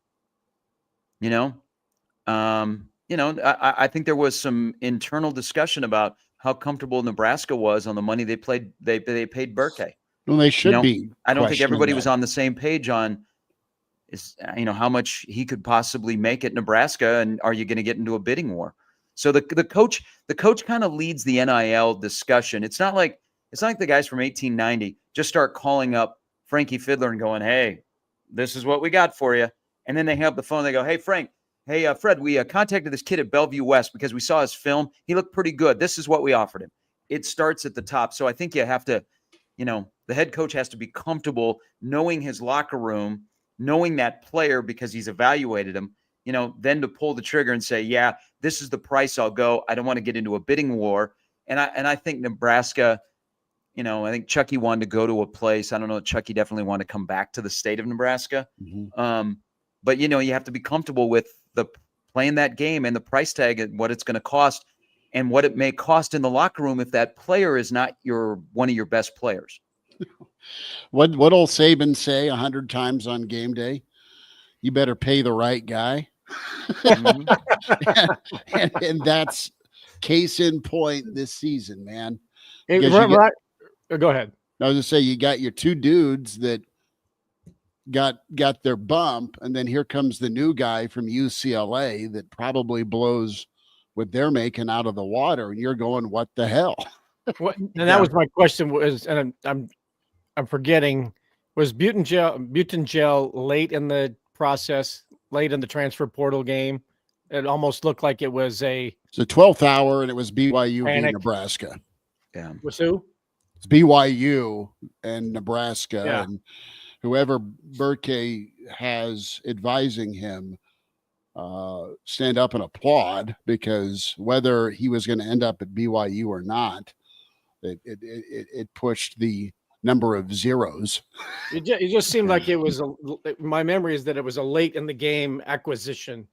I think there was some internal discussion about how comfortable Nebraska was on the money they paid Burke. Well, they should be. I don't think everybody was on the same page on how much he could possibly make at Nebraska, and are you going to get into a bidding war? So the coach kind of leads the NIL discussion. It's not like the guys from 1890 just start calling up Frankie Fiedler and going, "Hey, this is what we got for you," and then they hang up the phone. And they go, "Hey, Frank. Hey, Fred, we contacted this kid at Bellevue West because we saw his film. He looked pretty good. This is what we offered him." it starts at the top. So I think you have to, the head coach has to be comfortable knowing his locker room, knowing that player because he's evaluated him, then to pull the trigger and say, yeah, this is the price I'll go. I don't want to get into a bidding war. And I think Nebraska, I think Chucky wanted to go to a place. I don't know. Chucky definitely wanted to come back to the state of Nebraska. Mhm. But, you have to be comfortable with playing that game and the price tag and what it's going to cost and what it may cost in the locker room if that player is not one of your best players. What old Saban say 100 times on game day? You better pay the right guy. and that's case in point this season, man. Hey, go ahead. I was just say you got your two dudes that got their bump, and then here comes the new guy from UCLA that probably blows what they're making out of the water, and you're going, what the hell? And that was my question was, and I'm forgetting, was Butangel late in the process, late in the transfer portal game? It almost looked like it was it's the 12th hour, and it was BYU v. Panic. Nebraska. Yeah. Was who? It's BYU and Nebraska, Yeah. and whoever Burke has advising him stand up and applaud, because whether he was going to end up at BYU or not, it pushed the number of zeros. It just seemed like it was my memory is that it was a late in the game acquisition.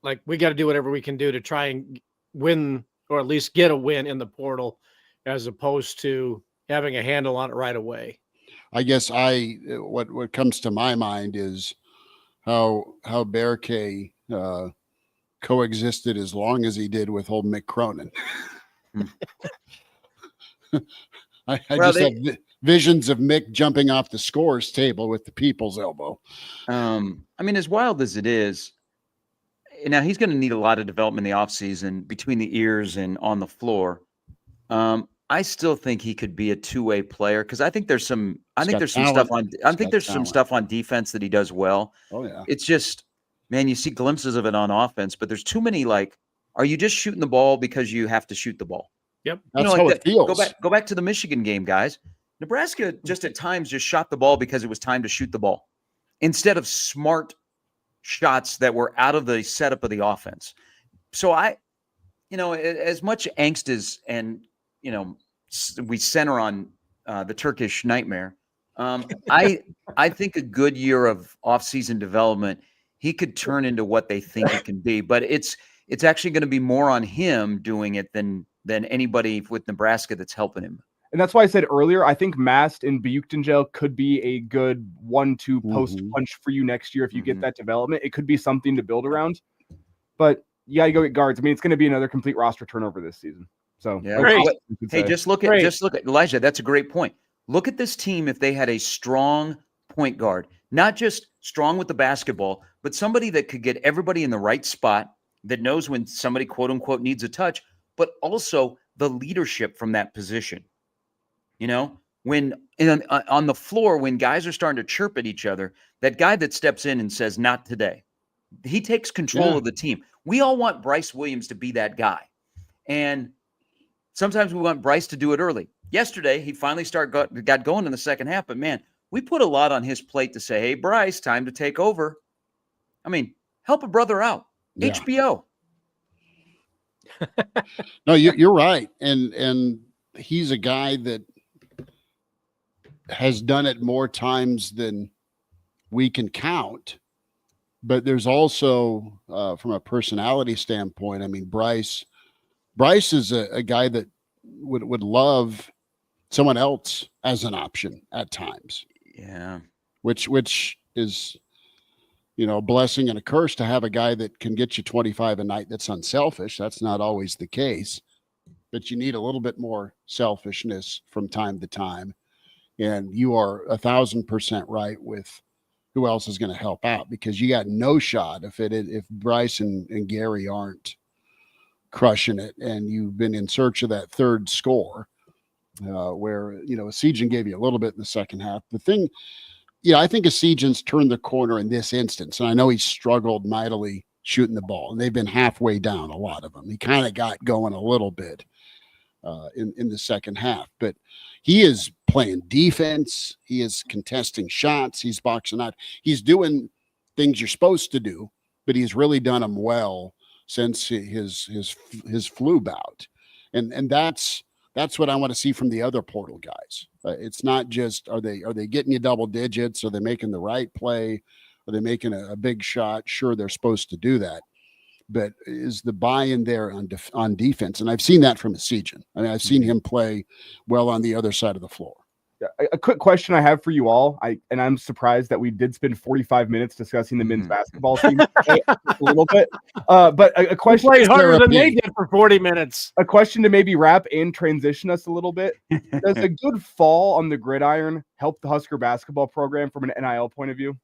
Like, we got to do whatever we can do to try and win, or at least get a win in the portal, as opposed to having a handle on it right away. I guess what comes to my mind is how Berke coexisted as long as he did with old Mick Cronin. I just have visions of Mick jumping off the scores table with the people's elbow. I mean, as wild as it is, now he's going to need a lot of development in the offseason between the ears and on the floor. I still think he could be a two-way player, because I think there's some stuff on defense that he does well. Oh yeah. It's just, man, you see glimpses of it on offense, but there's too many, are you just shooting the ball because you have to shoot the ball? Yep. That's how it feels. Go back to the Michigan game, guys. Nebraska just at times just shot the ball because it was time to shoot the ball, instead of smart shots that were out of the setup of the offense. So as much angst as, and we center on the Turkish nightmare. I think a good year of off-season development, he could turn into what they think it can be. But it's actually going to be more on him doing it than anybody with Nebraska that's helping him. And that's why I said earlier, I think Mast and Bukhtangel could be a good 1-2 post punch for you next year if you get that development. It could be something to build around. But you got to go get guards. I mean, it's going to be another complete roster turnover this season. So yeah. Hey, just look at Elijah. That's a great point. Look at this team if they had a strong point guard, not just strong with the basketball, but somebody that could get everybody in the right spot, that knows when somebody quote unquote needs a touch, but also the leadership from that position. When on the floor, when guys are starting to chirp at each other, that guy that steps in and says, "Not today," he takes control of the team. We all want Bryce Williams to be that guy, and sometimes we want Bryce to do it early. Yesterday, he finally got going in the second half, but man, we put a lot on his plate to say, "Hey, Bryce, time to take over." I mean, help a brother out. Yeah. HBO. No, you're right, and he's a guy that has done it more times than we can count. But there's also, from a personality standpoint, I mean, Bryce is a guy that would love someone else as an option at times. Yeah. Which is, a blessing and a curse to have a guy that can get you 25 a night that's unselfish. That's not always the case, but you need a little bit more selfishness from time to time. And you are 1,000% right with who else is going to help out, because you got no shot if Bryce and Gary aren't crushing it, and you've been in search of that third score, where Esijan gave you a little bit in the second half. The thing, I think Esijan's turned the corner in this instance, and I know he struggled mightily shooting the ball, and they've been halfway down, a lot of them. He kind of got going a little bit, in the second half. But he is playing defense. He is contesting shots. He's boxing out. He's doing things you're supposed to do, but he's really done them well since his flu bout. And that's what I want to see from the other portal guys. It's not just are they getting you double digits? Are they making the right play? Are they making a big shot? Sure, they're supposed to do that. But is the buy-in there on defense? And I've seen that from Esijan. I mean, I've seen him play well on the other side of the floor. A quick question I have for you all. I'm surprised that we did spend 45 minutes discussing the men's basketball team a little bit. But a question played harder than they did for 40 minutes. A question to maybe wrap and transition us a little bit. Does a good fall on the gridiron help the Husker basketball program from an NIL point of view?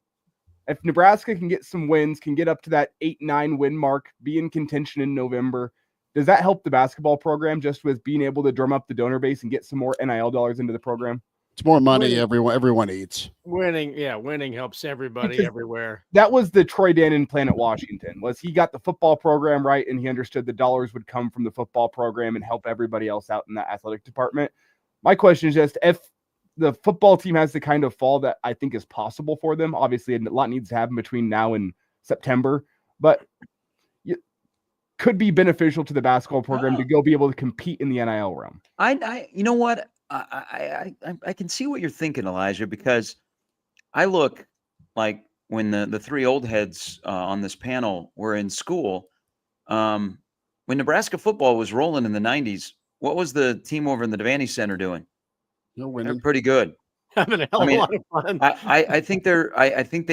If Nebraska can get some wins, can get up to that 8-9 win mark, be in contention in November, does that help the basketball program just with being able to drum up the donor base and get some more NIL dollars into the program? It's more money everyone eats. Winning helps everybody everywhere. That was the Troy Dannon plan at Washington, was he got the football program right and he understood the dollars would come from the football program and help everybody else out in that athletic department. My question is just if the football team has the kind of fall that I think is possible for them, obviously a lot needs to happen between now and September, but it could be beneficial to the basketball program to go be able to compete in the NIL realm. You know what? I can see what you're thinking, Elijah, because I look like when the three old heads on this panel were in school, when Nebraska football was rolling in the 90s, what was the team over in the Devaney Center doing? No winning. They're pretty good. Having a hell of a lot of fun. I think I think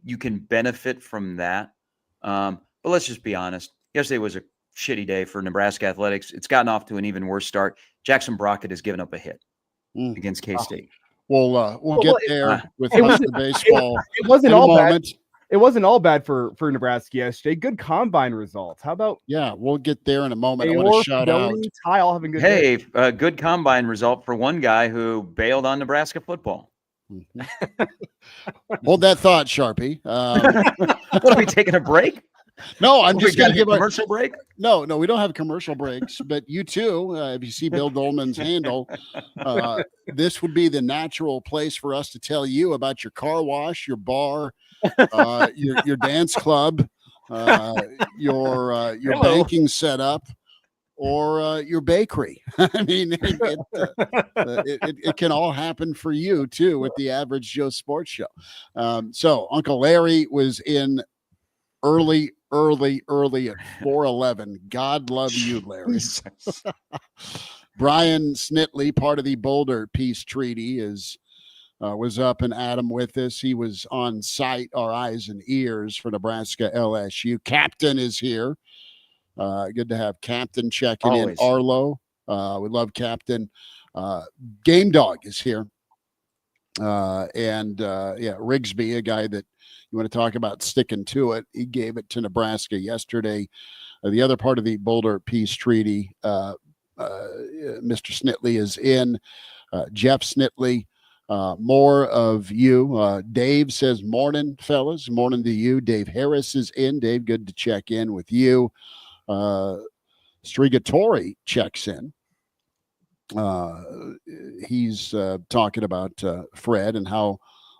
you can benefit from that. But let's just be honest. Yesterday was a shitty day for Nebraska athletics. It's gotten off to an even worse start. Jackson Brockett has given up a hit against K-State. We'll get there with Husker baseball. It wasn't all bad. It wasn't all bad for Nebraska yesterday. Good combine results. How about? Yeah, we'll get there in a moment. I want to shout out. Ty, all having good a good combine result for one guy who bailed on Nebraska football. Hold that thought, Sharpie. What, are we taking a break? No, I'm just going to give a commercial break. No, we don't have commercial breaks. But you too, if you see Bill Doleman's handle, this would be the natural place for us to tell you about your car wash, your bar, your dance club, your banking setup, or your bakery. I mean, it can all happen for you too with the Average Joe Sports Show. So Uncle Larry was in early at 4:11. God love you, Larry. Brian Snitley, part of the Boulder Peace Treaty, was up and Adam with us. He was on site, our eyes and ears for Nebraska LSU. Captain is here. Good to have Captain checking in. Arlo, we love Captain. Game Dog is here. Rigsby, a guy that you want to talk about sticking to it. He gave it to Nebraska yesterday. The other part of the Boulder Peace Treaty, Mr. Snitley is in. Jeff Snitley, more of you. Dave says, morning, fellas. Morning to you. Dave Harris is in. Dave, good to check in with you. Strigatori checks in. He's talking about Fred and how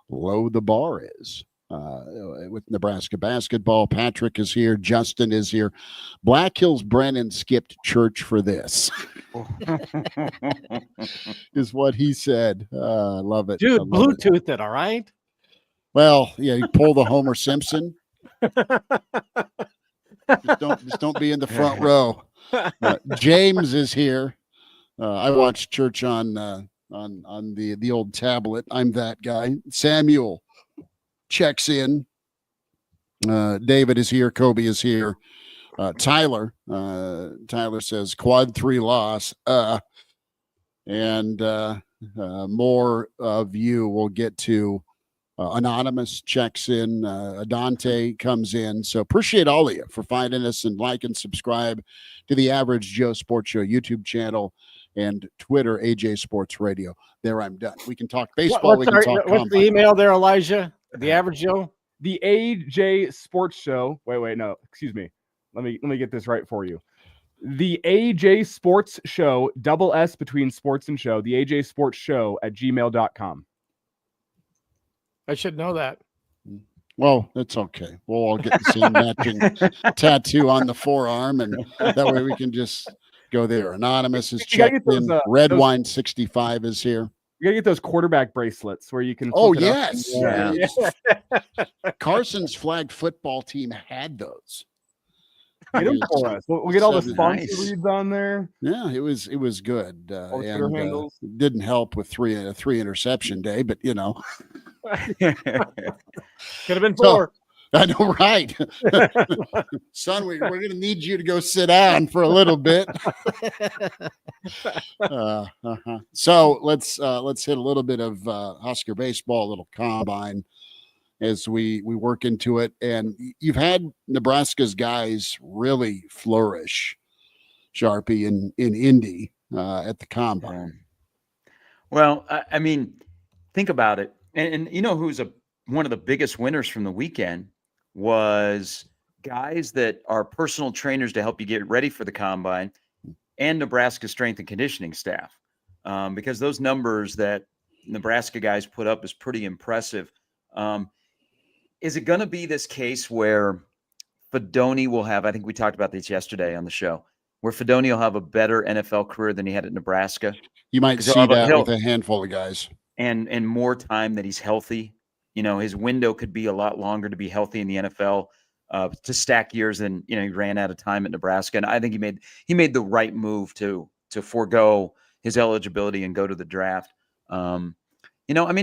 low the bar is with Nebraska basketball. Patrick is here. Justin is here. Black Hills Brennan skipped church for this is what he said. Love it. Dude, Bluetooth it, all right? Well, yeah, you pull the Homer Simpson. Just don't be in the front row. James is here. I watched church on the old tablet. I'm that guy. Samuel checks in. David is here. Kobe is here. Tyler says quad 3 loss. And more of you will get to. Anonymous checks in. Adante comes in. So appreciate all of you for finding us and like and subscribe to the Average Joe Sports Show YouTube channel and Twitter, AJ Sports Radio. There, I'm done. We can talk baseball. What's the email there, Elijah? The Average Joe? The AJ Sports Show. Wait, no, excuse me. Let me get this right for you. The AJ Sports Show, double S between sports and show, the AJ Sports Show at gmail.com. I should know that. Well, it's okay. We'll all get the same matching tattoo on the forearm, and that way we can just go there. Anonymous is You gotta checked get those, in. Red Wine 65 is here. You gotta get those quarterback bracelets where you can. Oh, flip it up and- Yeah. Carson's flag football team had those. Get them for us. We'll get all the sponsor Nice. reads on there. Yeah, it was good. All the Twitter handles. It didn't help with three interception day, but Could have been So- 4. I know, right? Son, we're going to need you to go sit down for a little bit. So let's hit a little bit of Husker baseball, a little combine as we work into it. And you've had Nebraska's guys really flourish, Sharpie, in Indy at the combine. Well, I mean, think about it. And you know who's one of the biggest winners from the weekend was guys that are personal trainers to help you get ready for the combine and Nebraska strength and conditioning staff. Because those numbers that Nebraska guys put up is pretty impressive. Is it going to be this case where Fidone will have, I think we talked about this yesterday on the show, where Fidone will have a better NFL career than he had at Nebraska? You might see that with a handful of guys. And more time that he's healthy. You know, his window could be a lot longer to be healthy in the NFL, to stack years than, he ran out of time at Nebraska. And I think he made the right move to forego his eligibility and go to the draft. I mean,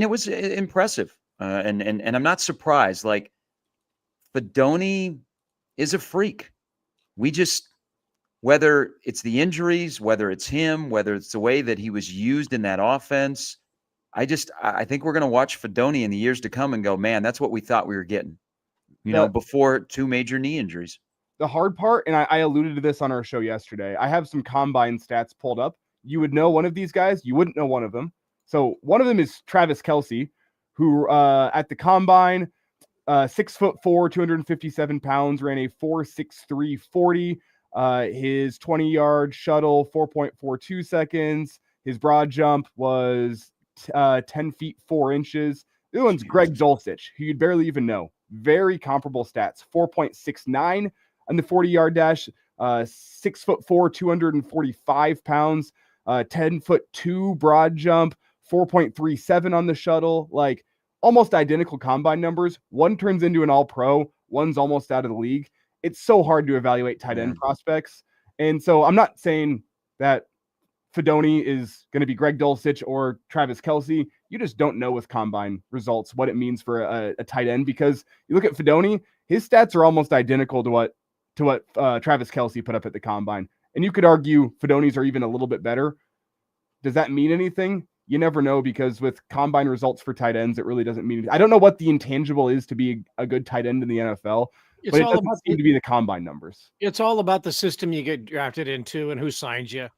it was impressive. And I'm not surprised. Like, Fidone is a freak. Whether it's the injuries, whether it's him, whether it's the way that he was used in that offense, I think we're going to watch Fidone in the years to come and go, man, that's what we thought we were getting, before 2 major knee injuries. The hard part, and I alluded to this on our show yesterday, I have some combine stats pulled up. You would know one of these guys. You wouldn't know one of them. So one of them is Travis Kelce, who at the combine, 6'4", 257 pounds, ran a 4.63 40. His 20-yard shuttle, 4.42 seconds. His broad jump was 10 feet 4 inches. The other one's Greg Dulcich, who you'd barely even know. Very comparable stats. 4.69 on the 40-yard dash. 6'4", 245 pounds. 10'2" broad jump. 4.37 on the shuttle. Like, almost identical combine numbers. One turns into an all-pro. One's almost out of the league. It's so hard to evaluate tight end prospects. And so I'm not saying that Fidone is going to be Greg Dulcich or Travis Kelce. You just don't know with combine results what it means for a tight end, because you look at Fidone, his stats are almost identical to what Travis Kelce put up at the combine. And you could argue Fidone's are even a little bit better. Does that mean anything? You never know, because with combine results for tight ends, it really doesn't mean. I don't know what the intangible is to be a good tight end in the NFL, but it doesn't seem to be the combine numbers. It's all about the system you get drafted into and who signs you.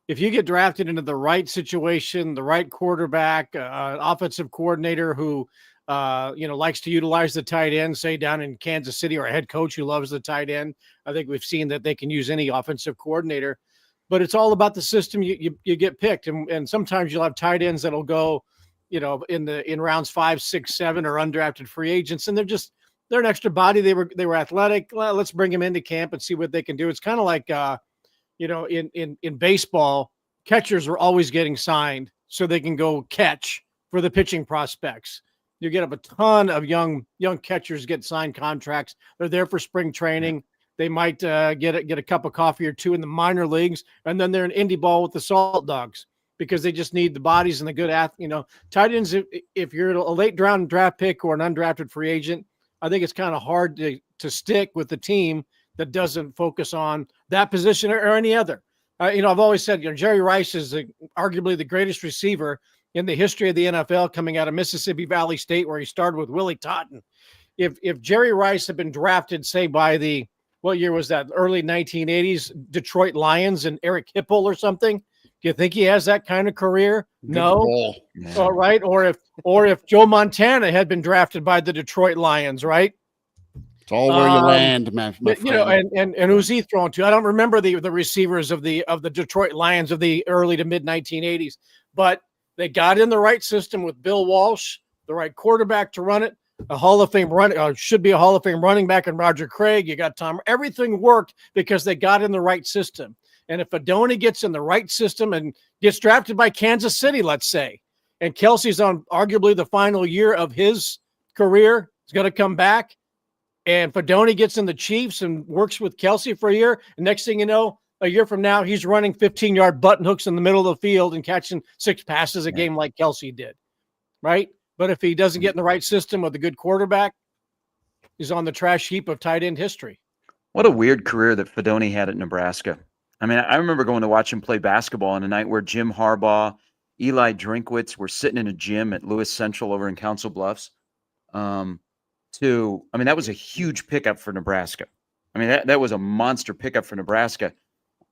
If you get drafted into the right situation, the right quarterback, offensive coordinator who, likes to utilize the tight end, say down in Kansas City, or a head coach who loves the tight end, I think we've seen that they can use any offensive coordinator. But it's all about the system you get picked, and sometimes you'll have tight ends that'll go, in rounds 5, 6, 7, or undrafted free agents, and they're an extra body. They were athletic. Well, let's bring them into camp and see what they can do. It's kind of like in baseball, catchers are always getting signed so they can go catch for the pitching prospects. You get up a ton of young catchers get signed contracts. They're there for spring training. They might get a cup of coffee or two in the minor leagues, and then they're in indie ball with the Salt Dogs because they just need the bodies and the good tight ends. If you're a late round draft pick or an undrafted free agent, I think it's kind of hard to stick with the team that doesn't focus on that position or any other. I've always said, Jerry Rice is arguably the greatest receiver in the history of the NFL, coming out of Mississippi Valley State, where he started with Willie Totten. If Jerry Rice had been drafted, say, by what year was that? Early 1980s Detroit Lions and Eric Hipple or something. Do you think he has that kind of career? No. All right. Or if Joe Montana had been drafted by the Detroit Lions, right? It's all where you land, my You know, friend. and who's he throwing to? I don't remember the receivers of the Detroit Lions of the early to mid 1980s, but they got in the right system with Bill Walsh, the right quarterback to run it, a Hall of Fame should be a Hall of Fame running back in Roger Craig. You got Tom. Everything worked because they got in the right system. And if Fidone gets in the right system and gets drafted by Kansas City, let's say, and Kelsey's on arguably the final year of his career, he's going to come back, and Fidone gets in the Chiefs and works with Kelsey for a year. And next thing you know, a year from now, he's running 15-yard button hooks in the middle of the field and catching 6 passes a game like Kelsey did, right? But if he doesn't get in the right system with a good quarterback, he's on the trash heap of tight end history. What a weird career that Fidone had at Nebraska. I mean, I remember going to watch him play basketball on a night where Jim Harbaugh, Eli Drinkwitz were sitting in a gym at Lewis Central over in Council Bluffs. I mean, that was a huge pickup for Nebraska. I mean, that was a monster pickup for Nebraska.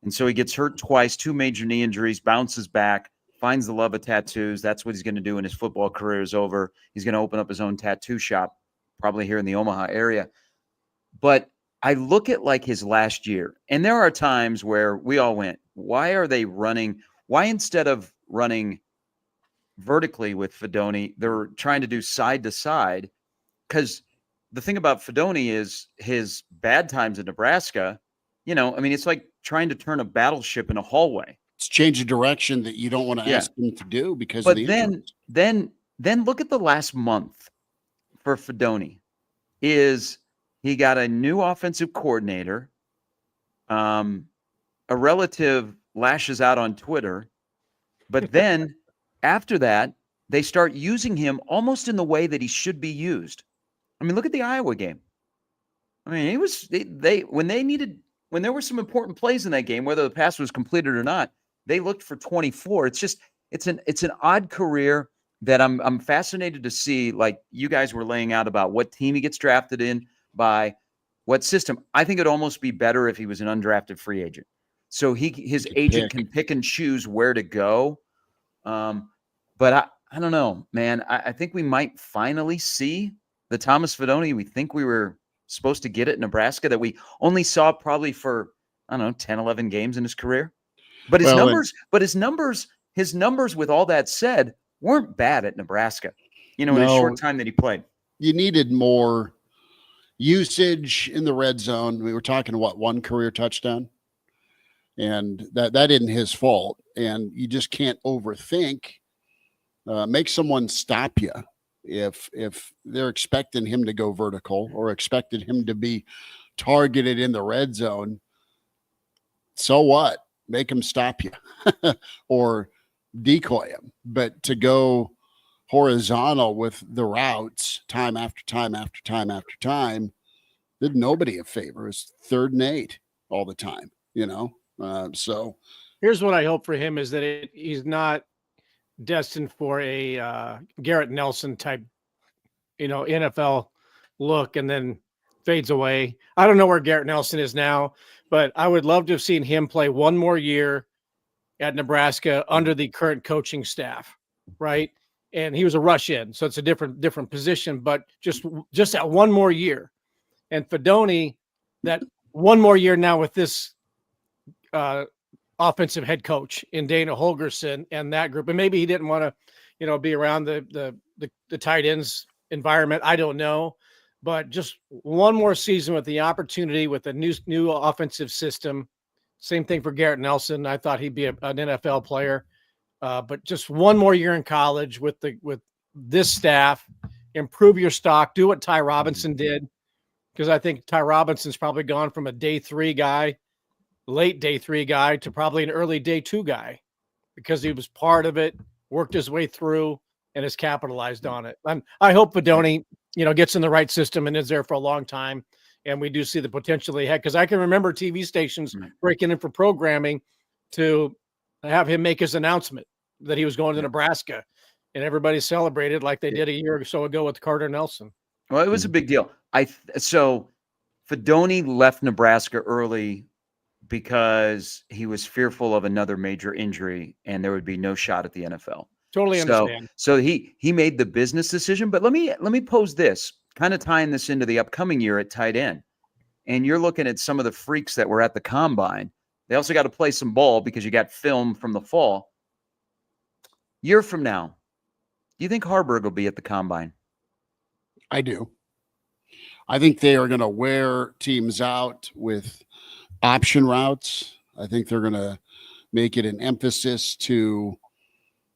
And so he gets hurt twice, 2 major knee injuries, bounces back, finds the love of tattoos. That's what he's going to do when his football career is over. He's going to open up his own tattoo shop, probably here in the Omaha area. But I look at like his last year, and there are times where we all went, why are they running? Why instead of running vertically with Fidone, they're trying to do side to side? Because the thing about Fidone is his bad times in Nebraska, you know, I mean, it's like trying to turn a battleship in a hallway. It's change a direction that you don't want to ask him to do because but of the injuries. then look at the last month for Fidone. Is he got a new offensive coordinator? A relative lashes out on Twitter, but then after that, they start using him almost in the way that he should be used. I mean, look at the Iowa game. I mean, when there were some important plays in that game, whether the pass was completed or not, they looked for 24. It's an odd career that I'm fascinated to see. Like you guys were laying out about what team he gets drafted in by, what system. I think it'd almost be better if he was an undrafted free agent, so his agent can pick and choose where to go. But I don't know, man. I think we might finally see the Thomas Fidone we think we were supposed to get at Nebraska, that we only saw probably for, I don't know, 10, 11 games in his career. But his numbers, with all that said, weren't bad at Nebraska, you know, in a short time that he played. You needed more usage in the red zone. We were talking, one career touchdown? And that isn't his fault. And you just can't overthink. Make someone stop you if they're expecting him to go vertical or expected him to be targeted in the red zone. So what? Make him stop you or decoy him. But to go horizontal with the routes time after time after time after time did nobody a favor. It's 3rd and 8 all the time, you know? So here's what I hope for him is that he's not destined for a Garrett Nelson type, you know, NFL look and then fades away. I don't know where Garrett Nelson is now, but I would love to have seen him play one more year at Nebraska under the current coaching staff, right? And he was a rush in, so it's a different position, but just that one more year. And Fidone, that one more year now with this offensive head coach in Dana Holgerson and that group. And maybe he didn't want to, you know, be around the tight ends environment. I don't know, but just one more season with the opportunity with a new offensive system. Same thing for Garrett Nelson. I thought he'd be an NFL player, but just one more year in college with this staff, improve your stock, do what Ty Robinson did. Because I think Ty Robinson's probably gone from a day 3 guy, late day 3 guy, to probably an early day 2 guy, because he was part of it, worked his way through, and has capitalized on it. I hope Fidone, you know, gets in the right system and is there for a long time. And we do see the potential they had, because I can remember TV stations breaking in for programming to have him make his announcement that he was going to Nebraska, and everybody celebrated like they did a year or so ago with Carter Nelson. Well, it was a big deal. So Fidone left Nebraska early because he was fearful of another major injury and there would be no shot at the NFL. Totally understand. So he made the business decision. But let me pose this, kind of tying this into the upcoming year at tight end. And you're looking at some of the freaks that were at the combine. They also got to play some ball because you got film from the fall. Year from now, do you think Hoiberg will be at the combine? I do. I think they are going to wear teams out with option routes. I think they're going to make it an emphasis to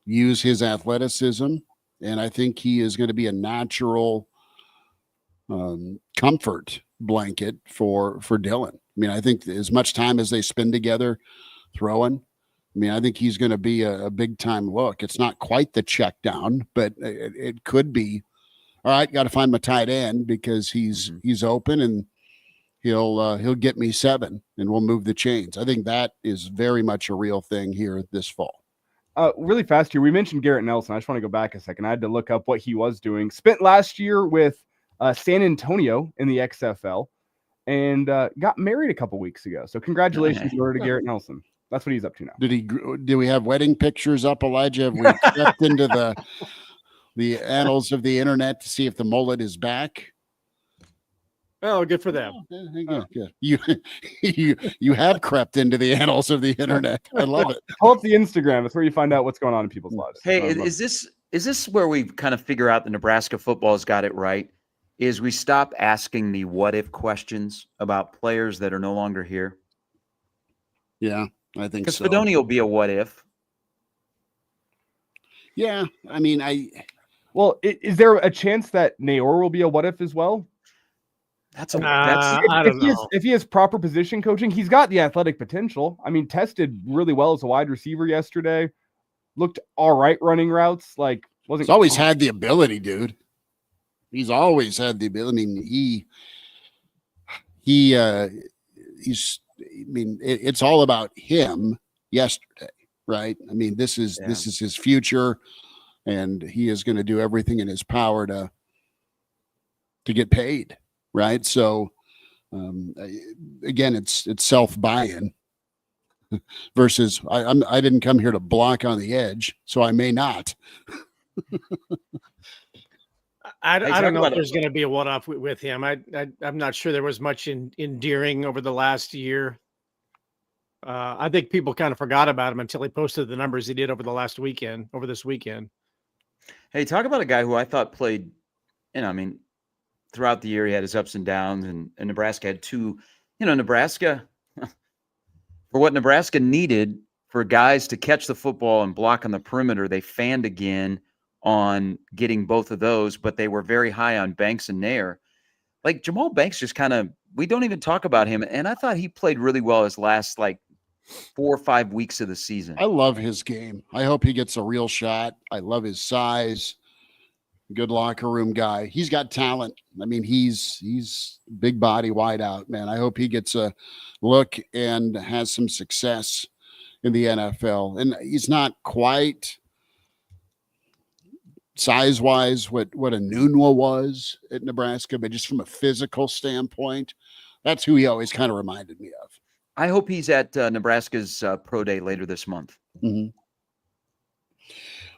use his athleticism. And I think he is going to be a natural comfort blanket for Dylan. I mean, I think as much time as they spend together throwing, I mean, I think he's going to be a big time look. It's not quite the check down, but it could be. All right, got to find my tight end because he's open and he'll get me 7 and we'll move the chains. I think that is very much a real thing here this fall. Really fast here. We mentioned Garrett Nelson. I just want to go back a second. I had to look up what he was doing. Spent last year with San Antonio in the XFL and got married a couple weeks ago. So congratulations to Garrett Nelson. That's what he's up to now. Do we have wedding pictures up, Elijah? Have we stepped into the annals of the internet to see if the mullet is back? Oh, good for them. You have crept into the annals of the internet. I love it. Pull up the Instagram. That's where you find out what's going on in people's lives. Hey, is this where we kind of figure out the Nebraska football's got it right? Is we stop asking the what if questions about players that are no longer here? Yeah, I think so. Because Fidone will be a what if. Yeah, I mean, Well, is there a chance that Naor will be a what if as well? I don't know. If he has proper position coaching, he's got the athletic potential. I mean, tested really well as a wide receiver yesterday. Looked all right running routes. Like wasn't. He's always had the ability, dude. He's always had the ability. I mean, he's. I mean, it's all about him yesterday, right? I mean, this is his future, and he is going to do everything in his power to get paid. Right. So, again, it's self buy-in versus I didn't come here to block on the edge, so I may not. I don't know if there's going to be a one-off with him. I'm not sure there was much endearing over the last year. I think people kind of forgot about him until he posted the numbers he did over this weekend. Hey, talk about a guy who I thought played, I mean, throughout the year, he had his ups and downs, and Nebraska had 2. Nebraska, for what Nebraska needed for guys to catch the football and block on the perimeter, they fanned again on getting both of those, but they were very high on Banks and Nair. Like Jamal Banks just kind of, we don't even talk about him, and I thought he played really well his last 4 or 5 weeks of the season. I love his game. I hope he gets a real shot. I love his size. Good locker room guy. He's got talent. I mean, he's big body, wide out, man. I hope he gets a look and has some success in the NFL. And he's not quite size-wise what a Nunwa was at Nebraska, but just from a physical standpoint, that's who he always kind of reminded me of. I hope he's at Nebraska's pro day later this month. Mm-hmm.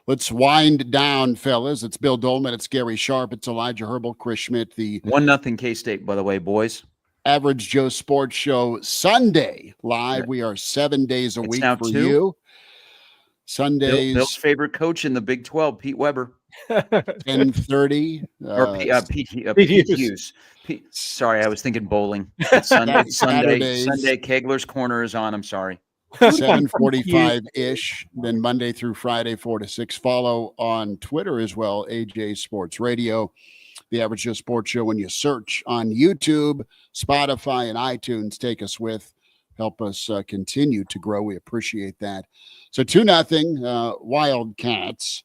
Let's wind down, fellas. It's Bill Doleman. It's Gary Sharp. It's Elijah Herbel, Chris Schmidt. The 1-0 K-State, by the way, boys. Average Joe Sports Show Sunday live. We are 7 days a week for you. Sundays. Bill's favorite coach in the Big 12, Pete Weber. 10:30. Pete Hughes. Sorry, I was thinking bowling. Sunday. Kegler's Corner is on. I'm sorry. 7:45-ish, then Monday through Friday, 4 to 6. Follow on Twitter as well, AJ Sports Radio, the Average Joe Sports Show. When you search on YouTube, Spotify, and iTunes, take us with. Help us continue to grow. We appreciate that. So 2-0 Wildcats,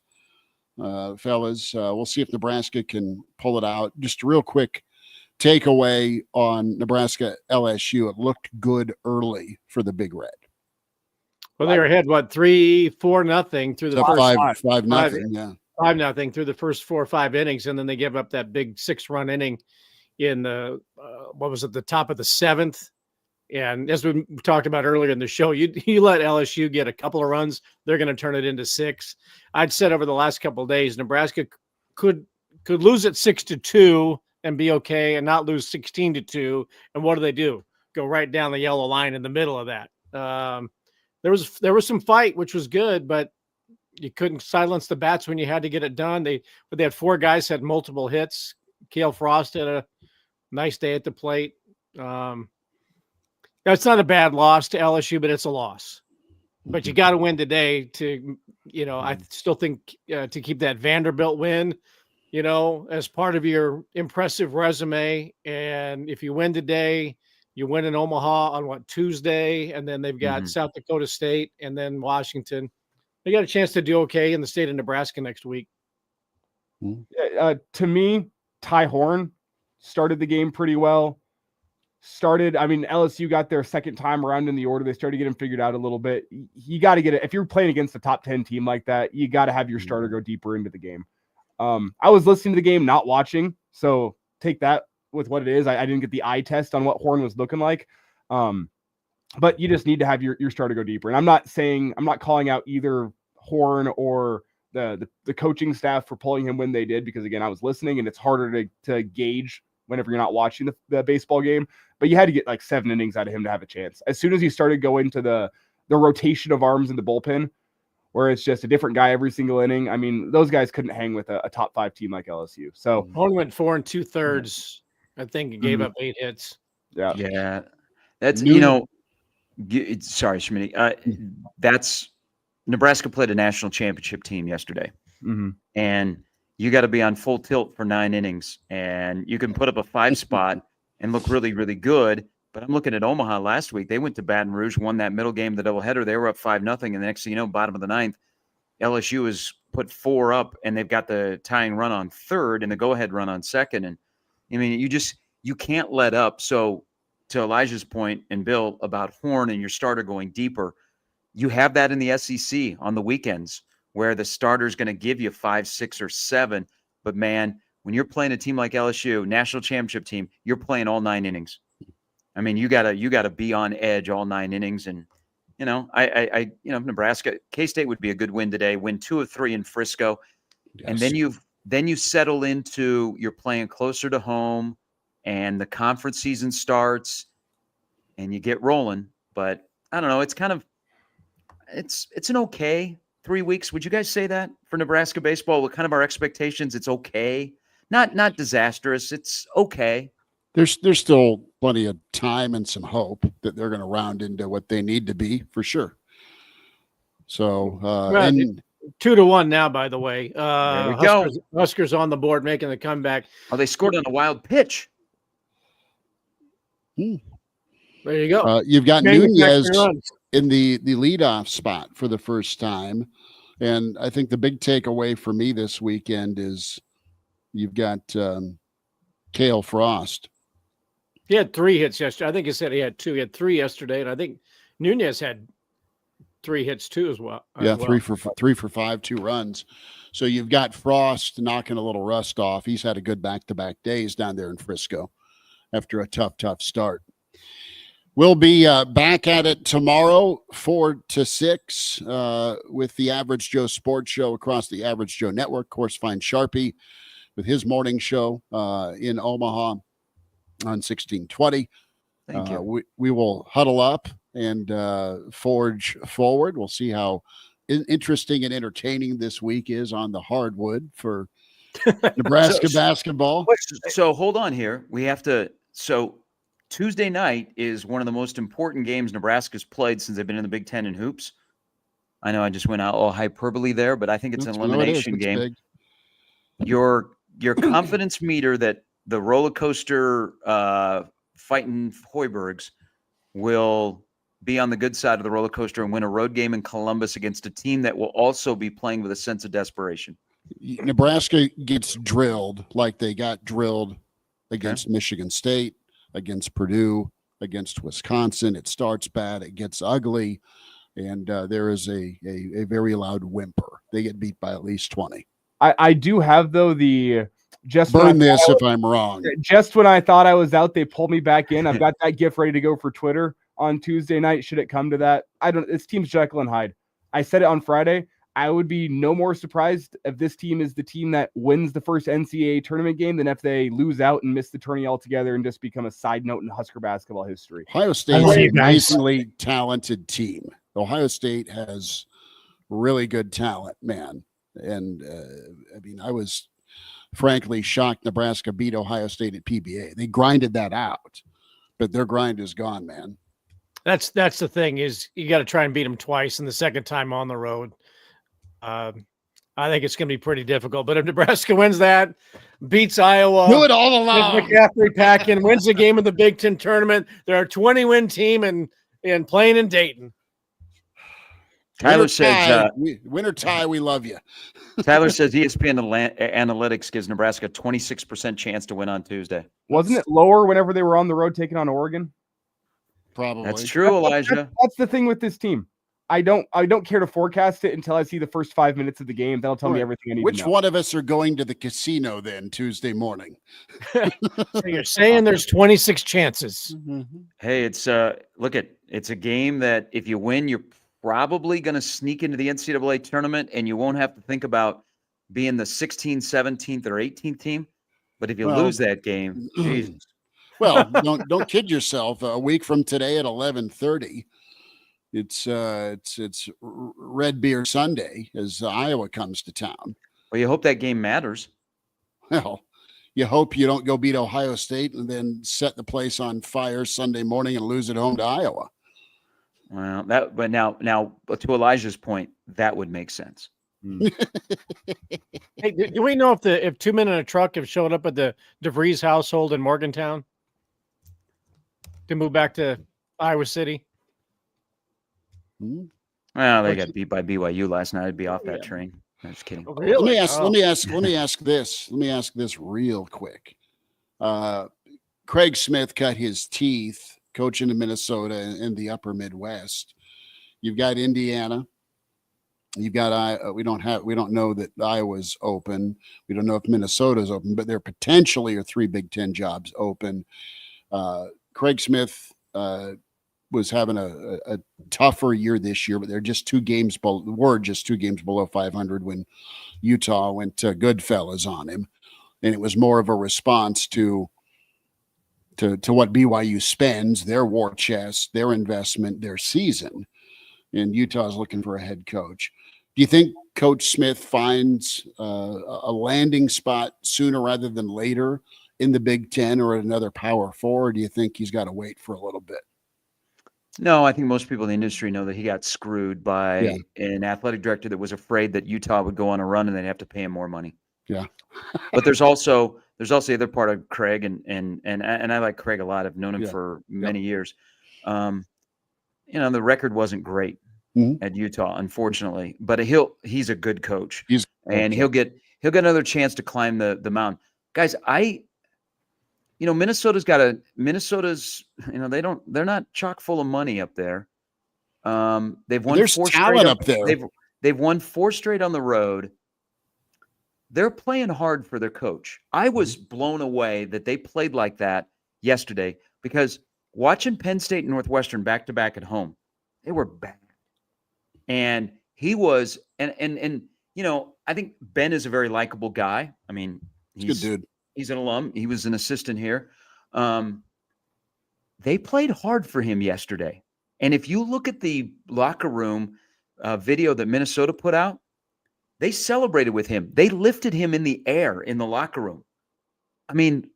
fellas. We'll see if Nebraska can pull it out. Just a real quick takeaway on Nebraska LSU. It looked good early for the Big Red. Well, they were ahead, 3-4-0 through the first 5-0, yeah. 5-0 through the first 4 or 5 innings, and then they give up that big 6-run inning in the the top of the 7th. And as we talked about earlier in the show, you let LSU get a couple of runs, they're going to turn it into 6. I'd said over the last couple of days, Nebraska could lose it 6-2, and be okay and not lose 16-2. And what do? Go right down the yellow line in the middle of that. There was some fight, which was good, but you couldn't silence the bats when you had to get it done. They had 4 guys had multiple hits. Cale Frost had a nice day at the plate. It's not a bad loss to LSU, but it's a loss. But you got to win today to, I still think to keep that Vanderbilt win, as part of your impressive resume. And if you win today, you win in Omaha on Tuesday, and then they've got South Dakota State and then Washington. They got a chance to do okay in the state of Nebraska next week. To me, Ty Horn started the game pretty well. LSU got their second time around in the order. They started to get him figured out a little bit. You got to get it. If you're playing against a top 10 team like that, you got to have your starter go deeper into the game. I was listening to the game, not watching. So take that with what it is. I didn't get the eye test on what Horn was looking like. But you just need to have your starter go deeper. And I'm not calling out either Horn or the coaching staff for pulling him when they did, because again, I was listening and it's harder to gauge whenever you're not watching the baseball game. But you had to get like 7 innings out of him to have a chance. As soon as he started going to the rotation of arms in the bullpen, where it's just a different guy every single inning, those guys couldn't hang with a top 5 team like LSU. So Horn went 4 2/3. I think he gave up 8 hits. Yeah. That's, sorry, Schmidt. That's Nebraska played a national championship team yesterday. And you got to be on full tilt for 9 innings. And you can put up a 5 spot and look really, really good. But I'm looking at Omaha last week. They went to Baton Rouge, won that middle game, the doubleheader. They were up 5-0. And the next thing you know, bottom of the 9th, LSU has put 4 up, and they've got the tying run on 3rd and the go-ahead run on 2nd. And you can't let up. So to Elijah's point and Bill about Horn and your starter going deeper, you have that in the SEC on the weekends where the starter is going to give you 5, 6, or 7. But man, when you're playing a team like LSU, national championship team, you're playing all 9 innings. You gotta be on edge all 9 innings. And Nebraska, K-State would be a good win today. Win 2 of 3 in Frisco, and then you settle into you're playing closer to home, and the conference season starts, and you get rolling. But I don't know. It's kind of it's an okay 3 weeks. Would you guys say that for Nebraska baseball? What kind of our expectations? It's okay, not disastrous. It's okay. There's still plenty of time and some hope that they're going to round into what they need to be for sure. So, 2-1 now, by the way. There we go. Huskers on the board making the comeback. Oh, they scored on a wild pitch. There you go. You've got Nunez in the leadoff spot for the first time. And I think the big takeaway for me this weekend is you've got Cale Frost. He had 3 hits yesterday. I think he said he had 2. He had 3 yesterday, and I think Nunez had 3 hits too as well. 3 for 5, 2 runs. So you've got Frost knocking a little rust off. He's had a good back-to-back days down there in Frisco after a tough start. We'll be back at it tomorrow, 4 to 6, with the Average Joe Sports Show across the Average Joe Network. Of course, find Sharpie with his morning show in Omaha on 1620. Thank you. We will huddle up and forge forward. We'll see how interesting and entertaining this week is on the hardwood for Nebraska basketball. So hold on here. We have to. So Tuesday night is one of the most important games Nebraska's played since they've been in the Big Ten in hoops. I know I just went out all hyperbole there, but I think it's an elimination game. Big. Your confidence meter that the roller coaster fighting Hoibergs will be on the good side of the roller coaster and win a road game in Columbus against a team that will also be playing with a sense of desperation. Nebraska gets drilled like they got drilled against Michigan State, against Purdue, against Wisconsin. It starts bad, it gets ugly, and there is a very loud whimper. They get beat by at least 20. I do have, though, burn this if I'm wrong. Just when I thought I was out, they pulled me back in. I've got that GIF ready to go for Twitter on Tuesday night. Should it come to that? It's Teams Jekyll and Hyde. I said it on Friday. I would be no more surprised if this team is the team that wins the first NCAA tournament game than if they lose out and miss the tourney altogether and just become a side note in Husker basketball history. Ohio State's love an you guys. amazingly talented team. Ohio State has really good talent, man. And I mean, I was frankly shocked Nebraska beat Ohio State at PBA. They grinded that out, but their grind is gone, man. That's the thing, is you got to try and beat them twice, and the second time on the road. I think it's going to be pretty difficult. But if Nebraska wins that, beats Iowa, Do it all gets alone. McCaffrey pack in, wins the game of the Big Ten tournament, they're a 20-win team and playing in Dayton. Tyler says, win or tie, we love you. Tyler says ESPN Analytics gives Nebraska a 26% chance to win on Tuesday. Wasn't it lower whenever they were on the road taking on Oregon? Probably. That's true, Elijah. That's the thing with this team. I don't care to forecast it until I see the first 5 minutes of the game. That'll tell me everything I need Which to know. one of us are going to the casino then Tuesday morning? So you're saying there's 26 chances. Hey, it's it's a game that if you win, you're probably going to sneak into the NCAA tournament, and you won't have to think about being the 16th, 17th, or 18th team. But if you lose that game, Jesus. Well, don't kid yourself. A week from today at 11:30. It's Red Beer Sunday as Iowa comes to town. Well, you hope that game matters. Well, you hope you don't go beat Ohio State and then set the place on fire Sunday morning and lose at home to Iowa. Well, but now to Elijah's point, that would make sense. Hey, do we know if 2 Men in a Truck have showed up at the DeVries household in Morgantown to move back to Iowa City? Well, they got beat by BYU last night. I'd be off that train. I'm just kidding. Really? Let me ask this real quick. Craig Smith cut his teeth coaching in Minnesota in the upper Midwest. You've got Indiana. You've got we don't know that Iowa's open. We don't know if Minnesota's open, but there potentially are 3 Big Ten jobs open. Craig Smith was having a tougher year this year, but they're just 2 games below 500 when Utah went to Goodfellas on him. And it was more of a response to what BYU spends, their war chest, their investment, their season. And Utah's looking for a head coach. Do you think Coach Smith finds a landing spot sooner rather than later in the Big Ten or at another Power 4? Or do you think he's got to wait for a little bit? No, I think most people in the industry know that he got screwed by an athletic director that was afraid that Utah would go on a run and they'd have to pay him more money. Yeah. But there's also the other part of Craig, and I like Craig a lot. I've known him for many years. The record wasn't great at Utah, unfortunately, but he's a good coach. He'll get another chance to climb the mountain. Guys, Minnesota's they're not chock full of money up there. They've won There's 4 talent straight up there. They've won 4 straight on the road. They're playing hard for their coach. I was blown away that they played like that yesterday, because watching Penn State and Northwestern back to back at home, they were bad. And he was, and I think Ben is a very likable guy. I mean, he's a good dude. He's an alum. He was an assistant here. They played hard for him yesterday. And if you look at the locker room video that Minnesota put out, they celebrated with him. They lifted him in the air in the locker room. I mean,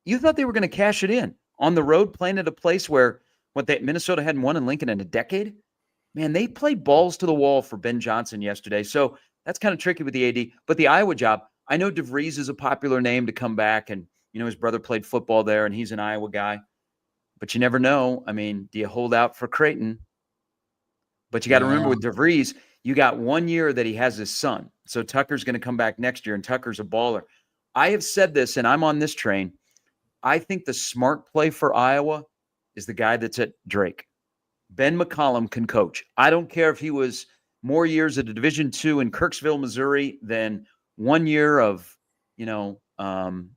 you thought they were going to cash it in on the road, playing at a place where Minnesota hadn't won in Lincoln in a decade. Man, they played balls to the wall for Ben Johnson yesterday. So that's kind of tricky with the AD. But the Iowa job, I know DeVries is a popular name to come back, and his brother played football there, and he's an Iowa guy. But you never know. I mean, do you hold out for Creighton? But you got to remember, with DeVries, you got 1 year that he has his son. So Tucker's going to come back next year, and Tucker's a baller. I have said this, and I'm on this train. I think the smart play for Iowa is the guy that's at Drake. Ben McCollum can coach. I don't care if he was more years at a Division II in Kirksville, Missouri, than 1 year of,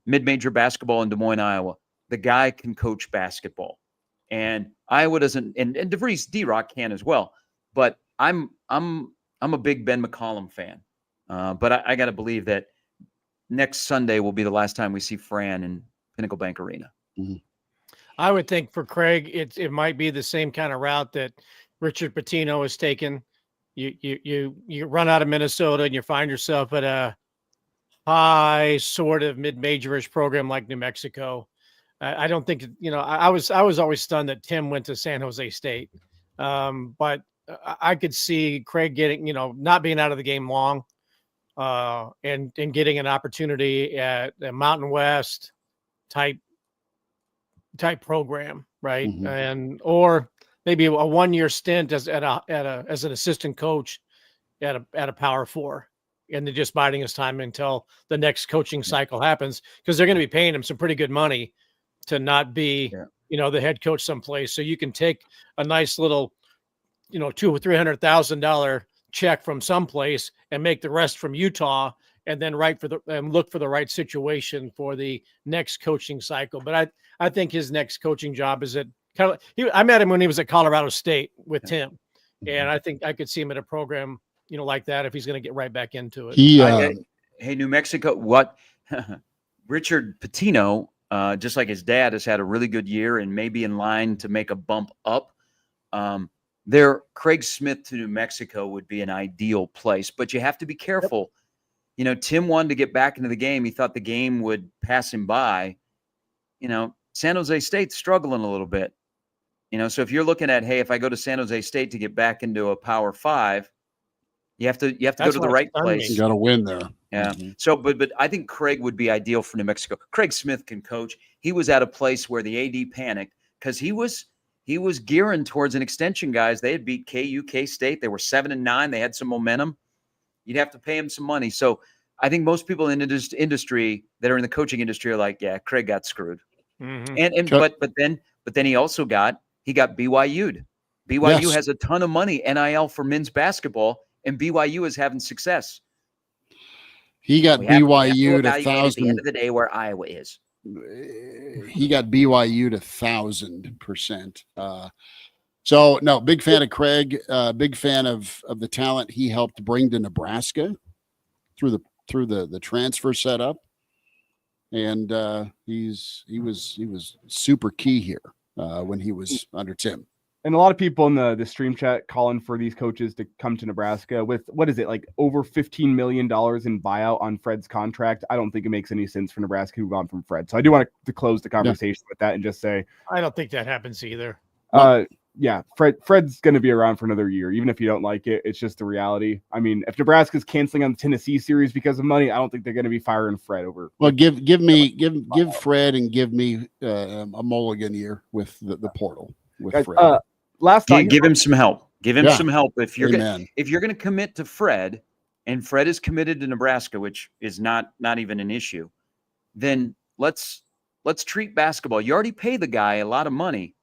mid-major basketball in Des Moines, Iowa. The guy can coach basketball. And Iowa doesn't, and DeVries, D-Rock can as well. But I'm I'm a big Ben McCollum fan, but I got to believe that next Sunday will be the last time we see Fran in Pinnacle Bank Arena. Mm-hmm. I would think for Craig, it might be the same kind of route that Richard Pitino has taken. You run out of Minnesota and you find yourself at a high sort of mid-majorish program like New Mexico. I don't think, I was always stunned that Tim went to San Jose State. But I could see Craig getting, not being out of the game long, and getting an opportunity at a Mountain West type program, right? Mhm. And or maybe a 1-year stint as an assistant coach at a Power 4, and they're just biding his time until the next coaching cycle happens, because they're going to be paying him some pretty good money to not be, the head coach someplace. So you can take a nice little, $200,000 or $300,000 check from someplace and make the rest from Utah, and then look for the right situation for the next coaching cycle. But I think his next coaching job is I met him when he was at Colorado State with Tim, and I think I could see him at a program, like that, if he's going to get right back into it. Hey, New Mexico, what Richard Pitino, just like his dad, has had a really good year and maybe in line to make a bump up. Craig Smith to New Mexico would be an ideal place, but you have to be careful. Tim wanted to get back into the game. He thought the game would pass him by. San Jose State's struggling a little bit. So if you're looking at, hey, if I go to San Jose State to get back into a Power 5, you have to go to the right place. You got to win there. Yeah. Mm-hmm. So, but I think Craig would be ideal for New Mexico. Craig Smith can coach. He was at a place where the AD panicked because he was gearing towards an extension, guys. They had beat KU, K-State. They were 7-9. They had some momentum. You'd have to pay him some money. So I think most people in the industry that are in the coaching industry are like, yeah, Craig got screwed. Mm-hmm. But then he also got BYU'd. BYU has a ton of money, NIL, for men's basketball, and BYU is having success. He got BYU to 1,000 at the end of the day where Iowa is. He got BYU to 1,000%. So no, big fan of Craig. Big fan of the talent he helped bring to Nebraska through the transfer setup, and he was super key here when he was under Tim. And a lot of people in the stream chat calling for these coaches to come to Nebraska with, what is it, like over $15 million in buyout on Fred's contract. I don't think it makes any sense for Nebraska to move on from Fred. So I do want to close the conversation with that and just say, I don't think that happens either. Fred's going to be around for another year, even if you don't like it. It's just the reality. I mean, if Nebraska's canceling on the Tennessee series because of money, I don't think they're going to be firing Fred over. Well, give Fred and give me a mulligan year with the portal with Guys, Fred. Last time, give him some help. Give him some help if you're going to commit to Fred, and Fred is committed to Nebraska, which is not even an issue. Then let's treat basketball. You already pay the guy a lot of money.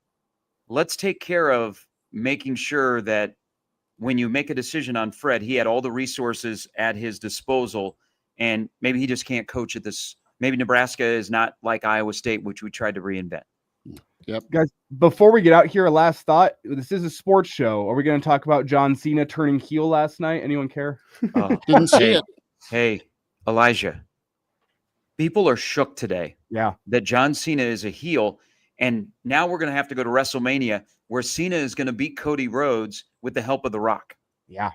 Let's take care of making sure that when you make a decision on Fred, he had all the resources at his disposal, and maybe he just can't coach at this. Maybe Nebraska is not like Iowa State, which we tried to reinvent. Yep. Guys, before we get out here, a last thought. This is a sports show. Are we going to talk about John Cena turning heel last night? Anyone care? Didn't see it. Hey, Elijah, people are shook today. Yeah. That John Cena is a heel. And now we're going to have to go to WrestleMania where Cena is going to beat Cody Rhodes with the help of The Rock. Yeah.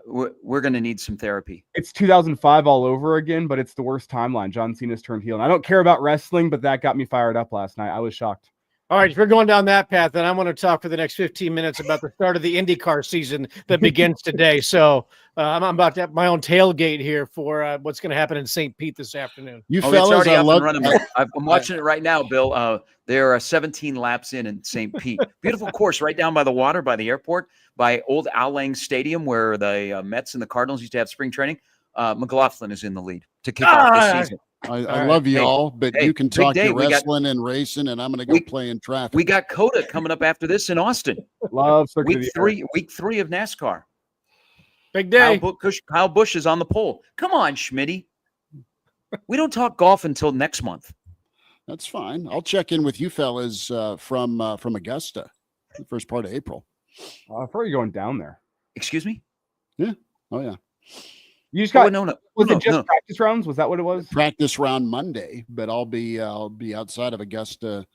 We're going to need some therapy. It's 2005 all over again, but it's the worst timeline. John Cena's turned heel. And I don't care about wrestling, but that got me fired up last night. I was shocked. All right, if we're going down that path, then I want to talk for the next 15 minutes about the start of the IndyCar season that begins today. So I'm about to have my own tailgate here for what's going to happen in St. Pete this afternoon. You fellas, I'm watching it right now, Bill. There are 17 laps in St. Pete. Beautiful course right down by the water, by the airport, by old Al Lang Stadium where the Mets and the Cardinals used to have spring training. McLaughlin is in the lead to kick off the season. I love you all, but you can talk your wrestling and racing, and I'm going to go play in traffic. We got COTA coming up after this in Austin. Love week three of NASCAR. Big day. Kyle Busch is on the pole. Come on, Schmitty. We don't talk golf until next month. That's fine. I'll check in with you fellas from Augusta, the first part of April. I thought you were going down there. Excuse me? Oh yeah. You just got Oh, no. was No, it just no. practice rounds? Was that what it was? Practice round Monday, but I'll be outside of Augusta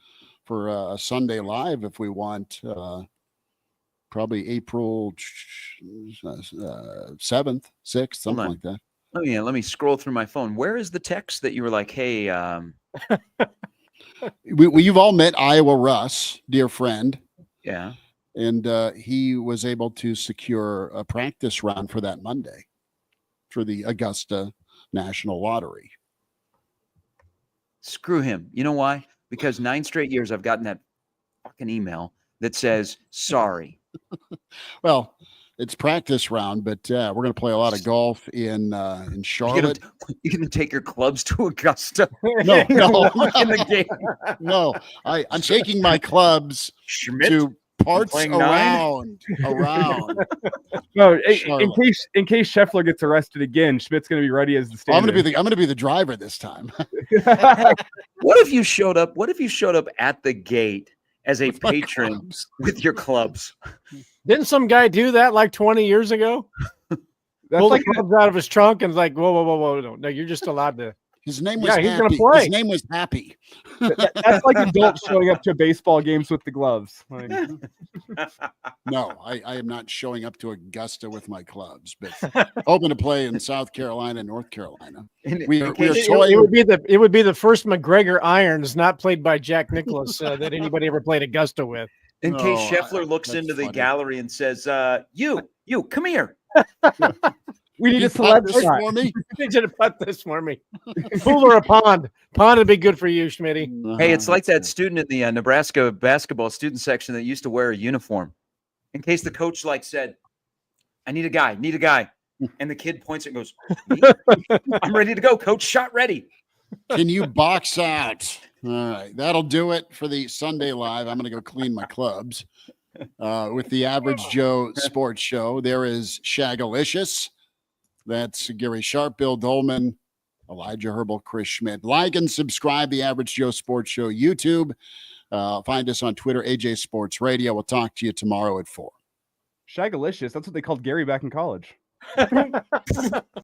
for a Sunday live if we want. Probably April 7th, 6th, something on. like that. Oh yeah, let me scroll through my phone. Where is the text that you were like, hey, You've all met Iowa Russ, dear friend, yeah. and he was able to secure a practice round for that Monday for the Augusta National Lottery. Screw him. You know why? Because 9 straight years I've gotten that fucking email that says sorry. Well, it's practice round, but we're going to play a lot of golf in Charlotte. You're gonna take your clubs to Augusta. No, in the game. no. I'm taking my clubs Schmidt to parts playing around. No, in Charlotte. case Scheffler gets arrested again, Schmidt's going to be ready as the I'm standard. going to be the driver this time. What if you showed up? What if you showed up at the gate as a With my patron clubs. with your clubs? Didn't some guy do that like 20 years ago? That's Pull like the clubs out of his trunk and was like, whoa, no, you're just allowed to. His name was Yeah, he's gonna Happy. play. His name was Happy. that's like adults showing up to baseball games with the gloves. Like, No, I am not showing up to Augusta with my clubs, but hoping to play in South Carolina, North Carolina. We are It would be the first McGregor irons not played by Jack Nicklaus that anybody ever played Augusta with. In case No, Scheffler looks that's into the funny. gallery and says, you, come here. we need You a celeb putt this shot. for me? They should have put this for me. Pool or a pond? Pond would be good for you, Schmitty. Hey, it's like that That's student in the Nebraska basketball student section that used to wear a uniform. In case the coach said, I need a guy. And the kid points and goes, me? I'm ready to go, coach. Shot ready. Can you box out? All right. That'll do it for the Sunday Live. I'm going to go clean my clubs with the Average Joe Sports Show. There is Shagalicious. That's Gary Sharp, Bill Doleman, Elijah Herbel, Chris Schmidt. Like and subscribe the Average Joe Sports Show YouTube. Find us on Twitter, AJ Sports Radio. We'll talk to you tomorrow at 4. Shagalicious. That's what they called Gary back in college.